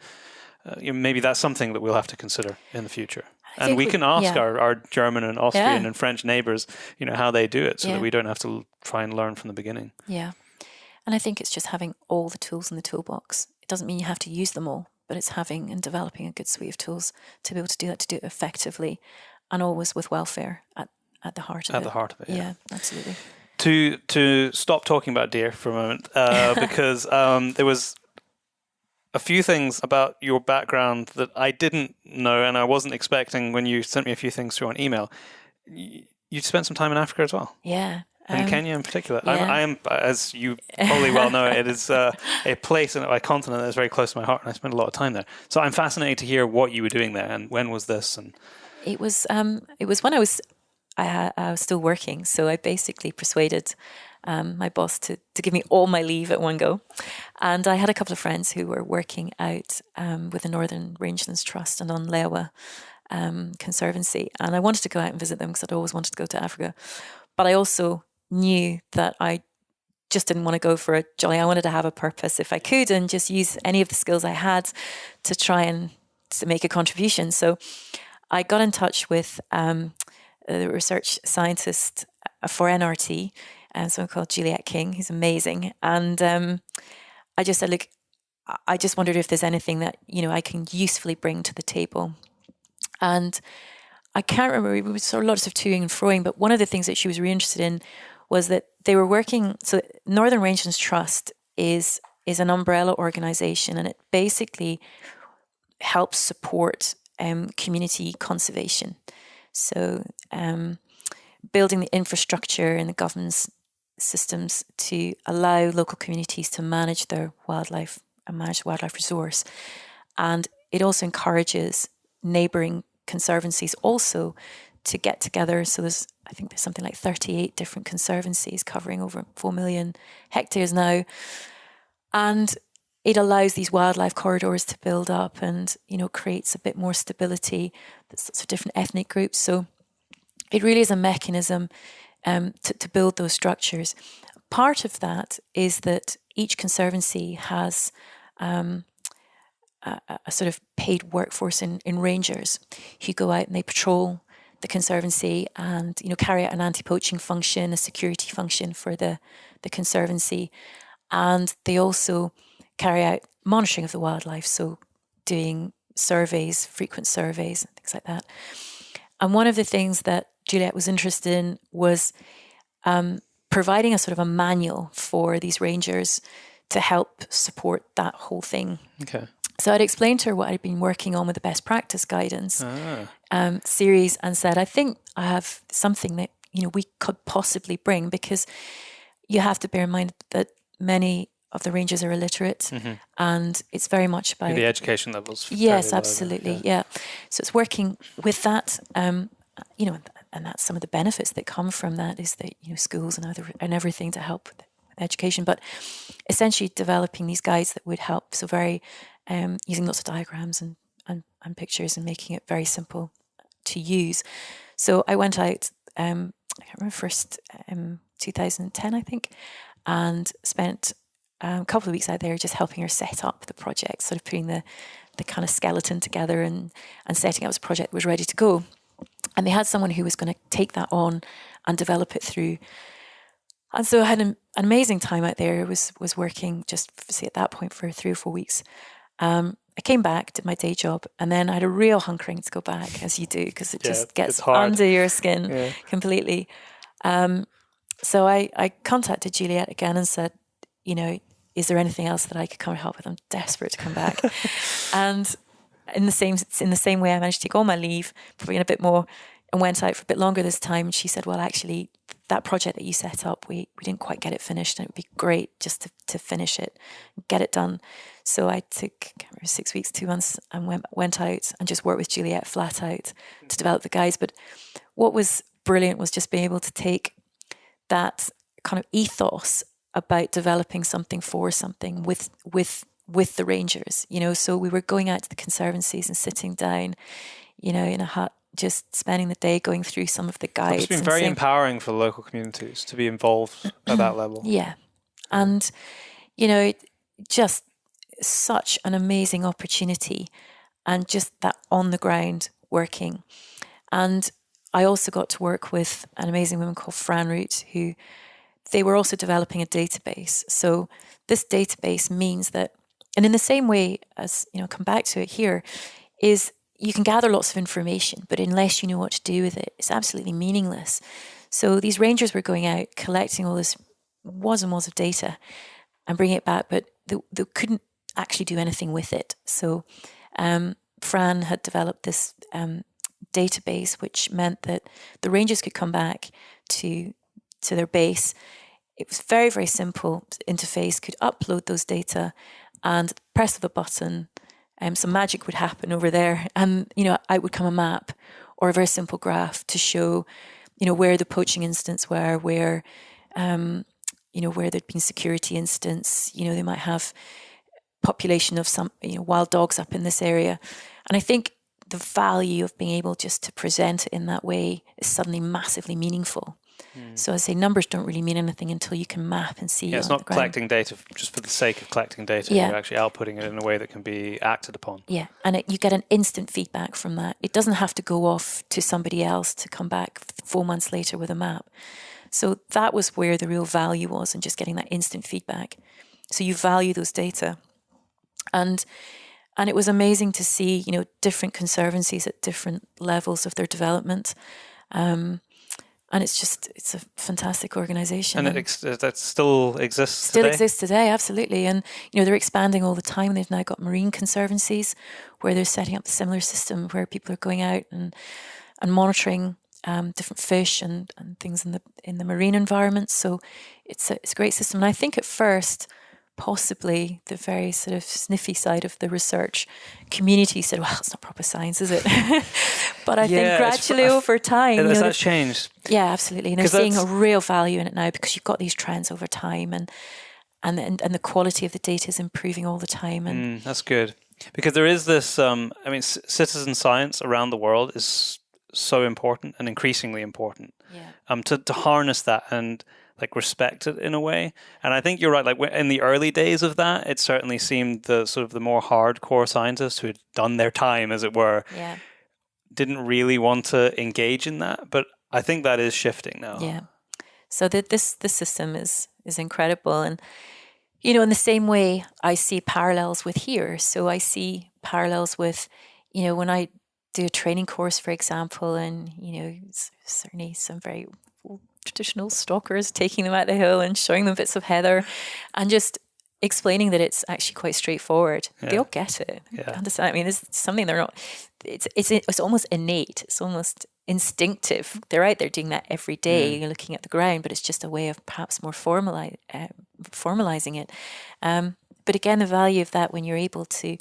maybe that's something that we'll have to consider in the future. And we can ask our German and Austrian and French neighbors, how they do it, so that we don't have to try and learn from the beginning. Yeah. And I think it's just having all the tools in the toolbox. It doesn't mean you have to use them all, but it's having and developing a good suite of tools to be able to do that, to do it effectively, and always with welfare at the heart of it. At the heart of it, yeah, absolutely. To stop talking about deer for a moment, because there was a few things about your background that I didn't know and I wasn't expecting when you sent me a few things through on email. You spent some time in Africa as well. Yeah. In Kenya in particular. Yeah. I am, as you probably well know, it is a place and a continent that is very close to my heart, and I spent a lot of time there. So I'm fascinated to hear what you were doing there, and when was this? And it was when I was still working. So I basically persuaded my boss to give me all my leave at one go. And I had a couple of friends who were working out with the Northern Rangelands Trust and on Lewa Conservancy. And I wanted to go out and visit them because I'd always wanted to go to Africa. But I also knew that I just didn't want to go for a jolly. I wanted to have a purpose if I could and just use any of the skills I had to try and to make a contribution. So I got in touch with the research scientist for NRT, someone called Juliet King, who's amazing. And I just said, look, I just wondered if there's anything that, I can usefully bring to the table. And I can't remember, we saw lots of toing and froing, but one of the things that she was really interested in was that they were working, so Northern Rangelands Trust is an umbrella organisation, and it basically helps support community conservation. So building the infrastructure and the governance systems to allow local communities to manage their wildlife and manage the wildlife resource. And it also encourages neighbouring conservancies also to get together. So I think there's something like 38 different conservancies covering over 4 million hectares now. And it allows these wildlife corridors to build up and, creates a bit more stability. There's lots of different ethnic groups. So it really is a mechanism to build those structures. Part of that is that each conservancy has a sort of paid workforce in rangers who go out and they patrol the conservancy and carry out an anti-poaching function, a security function for the conservancy, and they also carry out monitoring of the wildlife, so doing surveys, frequent surveys and things like that. And one of the things that Juliet was interested in was providing a sort of a manual for these rangers to help support that whole thing. Okay. So I'd explained to her what I'd been working on with the best practice guidance series and said, I think I have something that, we could possibly bring, because you have to bear in mind that many of the rangers are illiterate and it's very much about... The education levels. Yes, absolutely, yeah. So it's working with that, and that's some of the benefits that come from that is that, schools and everything to help with education, but essentially developing these guides that would help. So very... using lots of diagrams and pictures and making it very simple to use. So I went out, I can't remember, first 2010, I think, and spent a couple of weeks out there just helping her set up the project, sort of putting the kind of skeleton together and setting up as a project that was ready to go. And they had someone who was going to take that on and develop it through. And so I had an amazing time out there. I was working just, say, at that point for 3 or 4 weeks. I came back, did my day job, and then I had a real hunkering to go back, as you do, because it just gets under your skin completely. So I contacted Juliet again and said, is there anything else that I could come and help with? I'm desperate to come back. And in the same way, I managed to take all my leave, probably in a bit more, and went out for a bit longer this time. And she said, well, actually, that project that you set up, we didn't quite get it finished, and it would be great just to finish it, get it done. So I took, I can't remember, 6 weeks, 2 months, and went out and just worked with Juliet flat out to develop the guides. But what was brilliant was just being able to take that kind of ethos about developing something for something with the rangers, So we were going out to the conservancies and sitting down, in a hut, just spending the day going through some of the guides. It's been very empowering for local communities to be involved at that level. Yeah. And, just such an amazing opportunity and just that on the ground working. And I also got to work with an amazing woman called Fran Root, who they were also developing a database. So this database means that, and in the same way as, come back to it here, is you can gather lots of information, but unless you know what to do with it, it's absolutely meaningless. So these rangers were going out, collecting all this wads and wads of data and bringing it back, but they couldn't actually do anything with it. So Fran had developed this database, which meant that the rangers could come back to their base. It was very, very simple interface, could upload those data and press of a button, some magic would happen over there, and out would come a map or a very simple graph to show where the poaching incidents were, where where there'd been security incidents. They might have population of some wild dogs up in this area. And I think the value of being able just to present it in that way is suddenly massively meaningful. So I say numbers don't really mean anything until you can map and see. Yeah, it's not collecting data just for the sake of collecting data. Yeah. You're actually outputting it in a way that can be acted upon. Yeah, and you get an instant feedback from that. It doesn't have to go off to somebody else to come back 4 months later with a map. So that was where the real value was, in just getting that instant feedback. So you value those data. And it was amazing to see, different conservancies at different levels of their development. And it's a fantastic organisation. And that still exists today? Still exists today, absolutely. And, they're expanding all the time. They've now got marine conservancies where they're setting up a similar system where people are going out and monitoring different fish and things in the marine environment. So it's a great system. And I think at first, possibly the very sort of sniffy side of the research community said, well, it's not proper science, is it? But I think gradually over time... That's changed. Yeah, absolutely. And they're seeing a real value in it now because you've got these trends over time and the quality of the data is improving all the time. And that's good. Because there is this, citizen science around the world is so important and increasingly important. Yeah. To harness that and respect it in a way. And I think you're right. In the early days of that, it certainly seemed the sort of the more hardcore scientists who had done their time, as it were, didn't really want to engage in that. But I think that is shifting now. Yeah. So this system is incredible. And, in the same way, I see parallels with here. So I see parallels with, when I do a training course, for example, and, certainly some very traditional stalkers, taking them out the hill and showing them bits of heather and just explaining that it's actually quite straightforward. Yeah. They all get it. Yeah. Understand? I mean, it's something they're not, it's almost innate. It's almost instinctive. They're out there doing that every day, looking at the ground, but it's just a way of perhaps more formalizing it. But again, the value of that when you're able to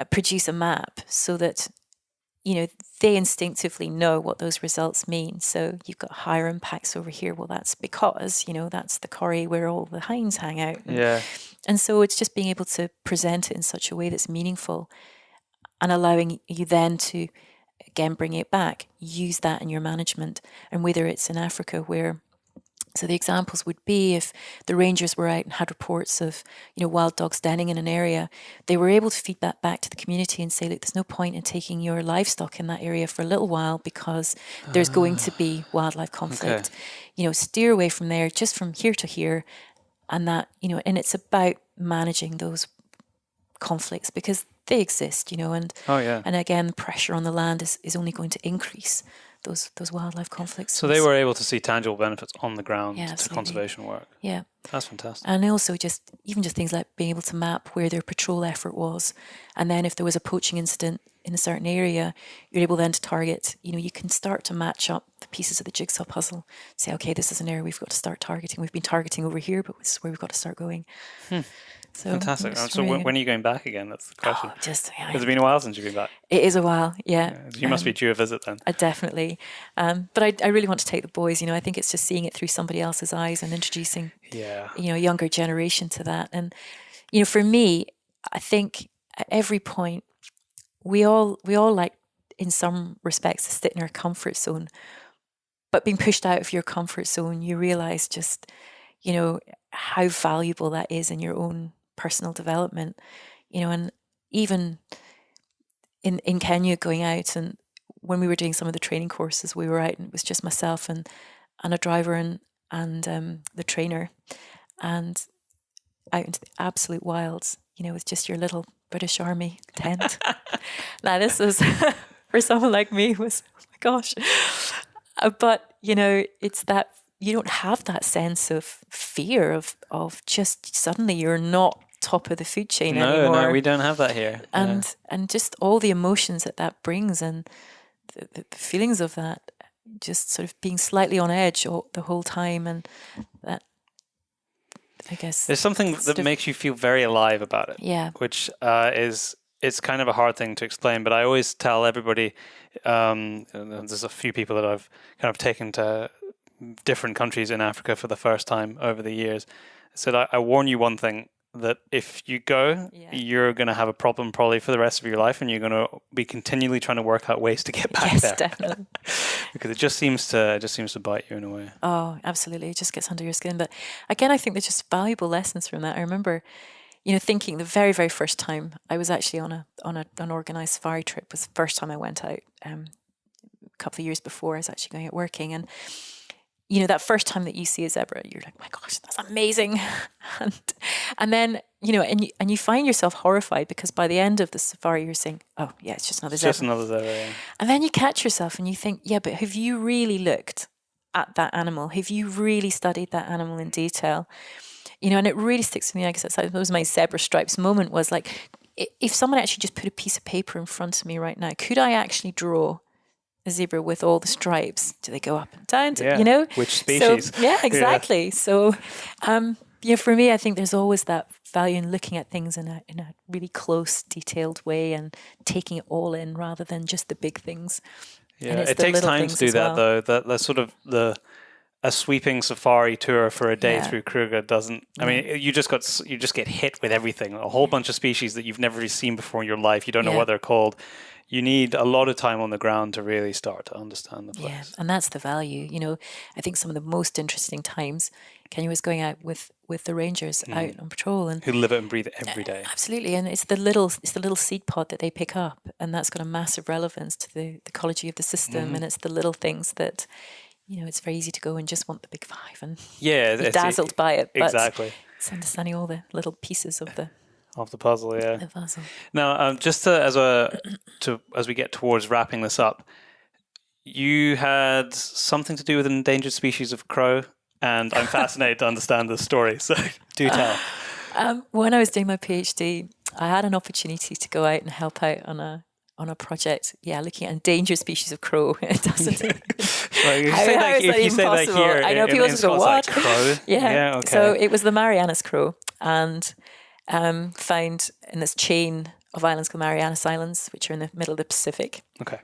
produce a map so that they instinctively know what those results mean. So you've got higher impacts over here. Well, that's because, that's the corrie where all the hinds hang out. And so it's just being able to present it in such a way that's meaningful and allowing you then to, again, bring it back, use that in your management. And whether it's in Africa where... So the examples would be if the rangers were out and had reports of, wild dogs denning in an area, they were able to feed that back to the community and say, look, there's no point in taking your livestock in that area for a little while because there's going to be wildlife conflict. Okay. Steer away from there, just from here to here. And that, and it's about managing those conflicts because they exist, and again, pressure on the land is only going to increase those wildlife conflicts. So they were able to see tangible benefits on the ground to conservation work. Yeah. That's fantastic. And also just things like being able to map where their patrol effort was. And then if there was a poaching incident in a certain area, you're able then to target, you can start to match up the pieces of the jigsaw puzzle. Say, okay, this is an area we've got to start targeting. We've been targeting over here, but this is where we've got to start going. So fantastic. So when are you going back again? That's the question. Has it been a while since you've been back? It is a while, yeah. You must be due a visit then. Definitely. But I really want to take the boys. I think it's just seeing it through somebody else's eyes and introducing, a younger generation to that. And, for me, I think at every point, we all like, in some respects, to sit in our comfort zone. But being pushed out of your comfort zone, you realise just, how valuable that is in your own personal development, and even in Kenya going out, and when we were doing some of the training courses, we were out and it was just myself and a driver and the trainer, and out into the absolute wilds, with just your little British Army tent. Now this was for someone like me was, oh my gosh, but it's that you don't have that sense of fear of just suddenly you're not top of the food chain anymore. No, we don't have that here. And just all the emotions that brings, and the feelings of that, just sort of being slightly on edge the whole time, and that, I guess, there's something that makes you feel very alive about it. Yeah. Which it's kind of a hard thing to explain, but I always tell everybody, and there's a few people that I've kind of taken to different countries in Africa for the first time over the years. I said, I warn you one thing, that if you go, you're going to have a problem probably for the rest of your life, and you're going to be continually trying to work out ways to get back there. Yes, definitely. Because it just seems to bite you in a way. Oh, absolutely. It just gets under your skin. But again, I think there's just valuable lessons from that. I remember, thinking the very, very first time I was actually on an organised safari trip was the first time I went out. A couple of years before I was actually going out working, and that first time that you see a zebra, you're like, my gosh, that's amazing. and then, and you find yourself horrified, because by the end of the safari, you're saying, oh, yeah, it's just another zebra. Just another zebra, yeah. And then you catch yourself and you think, yeah, but have you really looked at that animal? Have you really studied that animal in detail? And it really sticks with me. I guess that was my zebra stripes moment, was like, if someone actually just put a piece of paper in front of me right now, could I actually draw a zebra with all the stripes? Do they go up and down? Which species? So, yeah, exactly. Yeah. So, for me, I think there's always that value in looking at things in a really close, detailed way, and taking it all in rather than just the big things. Yeah, it takes time to do that, though. That sort of a sweeping safari tour for a day through Kruger doesn't. I mean, you just get hit with everything, a whole bunch of species that you've never seen before in your life. You don't know what they're called. You need a lot of time on the ground to really start to understand the place. Yeah, and that's the value. I think some of the most interesting times, Kenya was going out with the rangers out on patrol, and who live it and breathe it every day. Absolutely, and it's the little seed pod that they pick up, and that's got a massive relevance to the ecology of the system, and it's the little things that, it's very easy to go and just want the big five and be dazzled by it. But exactly, it's understanding all the little pieces of the puzzle, yeah. The puzzle. Now, just as we get towards wrapping this up, you had something to do with an endangered species of crow, and I'm fascinated to understand this story. So, do tell. When I was doing my PhD, I had an opportunity to go out and help out on a project, looking at endangered species of crow. It doesn't. If you say that here, I know people just go, "What?" Like crow? Yeah. Okay. So it was the Marianas crow, and found in this chain of islands called Marianas Islands, which are in the middle of the Pacific. Okay.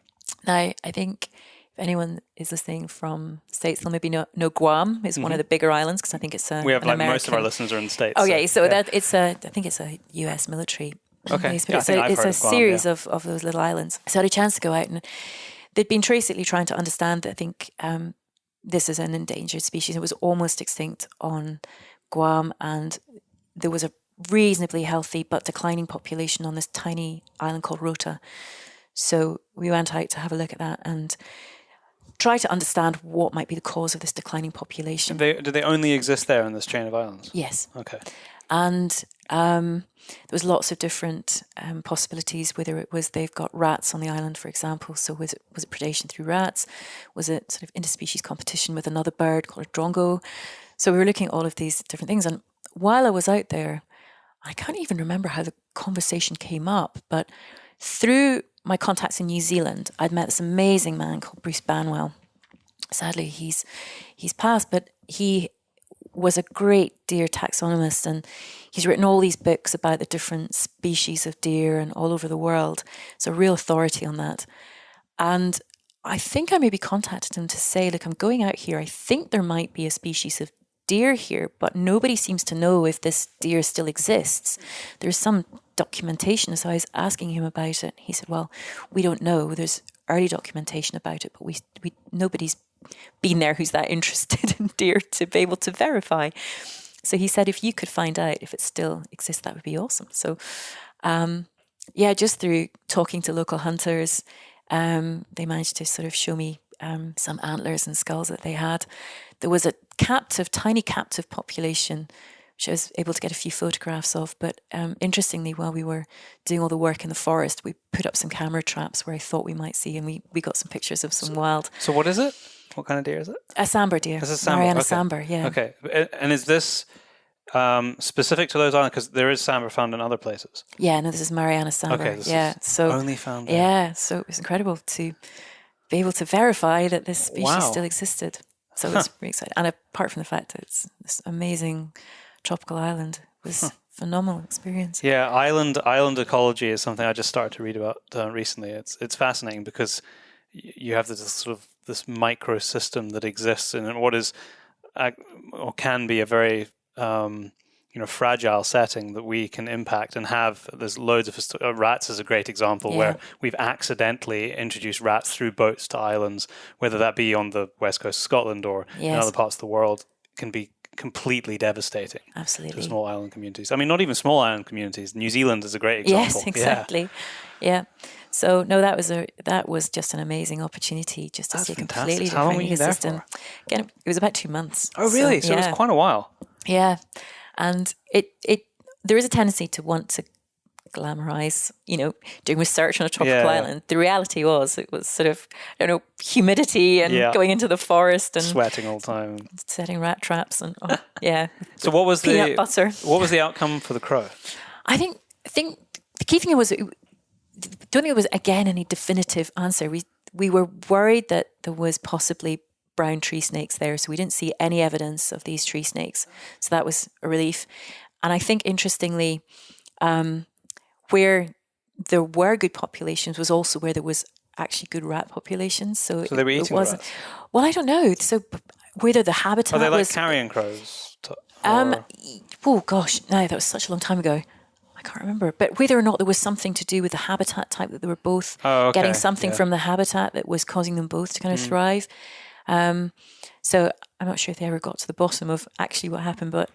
Now, I think if anyone is listening from the States, they'll maybe know Guam is one of the bigger islands, because I think it's we have most of our listeners are in the States. Oh, yeah. So that I think it's a US military base, but it's a series of those little islands. So I had a chance to go out, and they'd been basically trying to understand that I think this is an endangered species. It was almost extinct on Guam, and there was a reasonably healthy but declining population on this tiny island called Rota. So we went out to have a look at that and try to understand what might be the cause of this declining population. Do they only exist there in this chain of islands? Yes. Okay. And there was lots of different possibilities, whether it was they've got rats on the island, for example. So was it predation through rats? Was it sort of interspecies competition with another bird called a drongo? So we were looking at all of these different things. And while I was out there, I can't even remember how the conversation came up, but through my contacts in New Zealand, I'd met this amazing man called Bruce Banwell. Sadly, he's passed, but he was a great deer taxonomist, and he's written all these books about the different species of deer and all over the world. So a real authority on that. And I think I maybe contacted him to say, look, I'm going out here. I think there might be a species of deer here, but nobody seems to know if this deer still exists. There's some documentation, so I was asking him about it. He said, well, we don't know. There's early documentation about it, but we nobody's been there who's that interested in deer to be able to verify. So he said, if you could find out if it still exists, that would be awesome. So just through talking to local hunters, they managed to sort of show me some antlers and skulls that they had. There was a tiny captive population, which I was able to get a few photographs of. But interestingly, while we were doing all the work in the forest, we put up some camera traps where I thought we might see, and we got some pictures of some wild. So what is it? What kind of deer is it? A sambar deer. It's a sambar. Mariana sambar, yeah. Okay. And is this specific to those islands? Because there is sambar found in other places. Yeah, no, this is Mariana sambar. Okay, this yeah, is so only found there. Yeah, so it was incredible to be able to verify that this species still existed. So it was really exciting. And apart from the fact that it's this amazing tropical island, it was a phenomenal experience. Yeah, island ecology is something I just started to read about recently. It's fascinating because you have this sort of this microsystem that exists in what is or can be a very fragile setting that we can impact and have. There's loads of rats is a great example where we've accidentally introduced rats through boats to islands, whether that be on the west coast of Scotland or in other parts of the world. It can be completely devastating. Absolutely. To small island communities. I mean, not even small island communities. New Zealand is a great example. Yes, exactly. Yeah. So no, that was just an amazing opportunity just to see a completely different ecosystem. Again, it was about 2 months. Oh, really? So it was quite a while. Yeah. And there is a tendency to want to glamorize, doing research on a tropical island. The reality was it was sort of, humidity and going into the forest and sweating all the time, setting rat traps and So what was peanut butter? What was the outcome for the crow? I think the key thing was, I don't think it was again any definitive answer. We were worried that there was possibly brown tree snakes there, so we didn't see any evidence of these tree snakes. So that was a relief. And I think interestingly, where there were good populations was also where there was actually good rat populations. So they were eating the rats? Well, I don't know. So whether the habitat they like was carrion crows? Oh gosh, no, that was such a long time ago. I can't remember. But whether or not there was something to do with the habitat type, that they were both getting something from the habitat that was causing them both to kind of thrive. So I'm not sure if they ever got to the bottom of actually what happened, but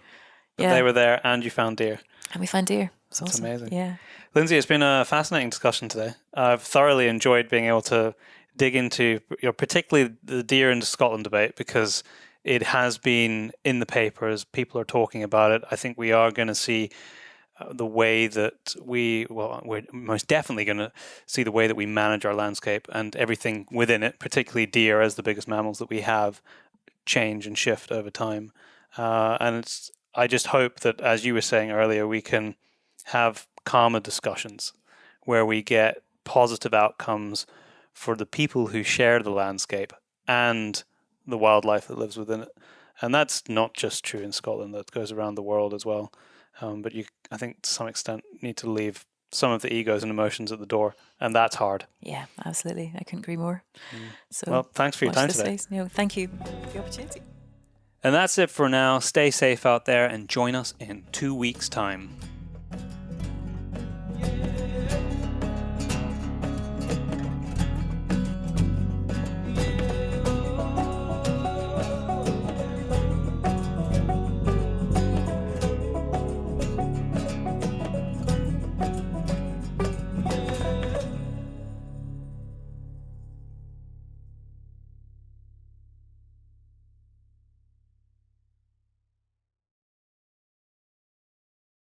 they were there and you found deer. And we found deer. It's That's awesome. amazing. Yeah. Linzi, it's been a fascinating discussion today. I've thoroughly enjoyed being able to dig into, particularly the deer in Scotland debate, because it has been in the papers. People are talking about it. I think we are going to see the way that we're most definitely going to see the way that we manage our landscape and everything within it, particularly deer as the biggest mammals that we have, change and shift over time. I just hope that, as you were saying earlier, we can have calmer discussions where we get positive outcomes for the people who share the landscape and the wildlife that lives within it. And that's not just true in Scotland, that goes around the world as well. But I think to some extent, need to leave some of the egos and emotions at the door, and that's hard. Yeah, absolutely. I couldn't agree more. So, well, thanks for your time today. Thank you for the opportunity. And that's it for now. Stay safe out there and join us in 2 weeks' time.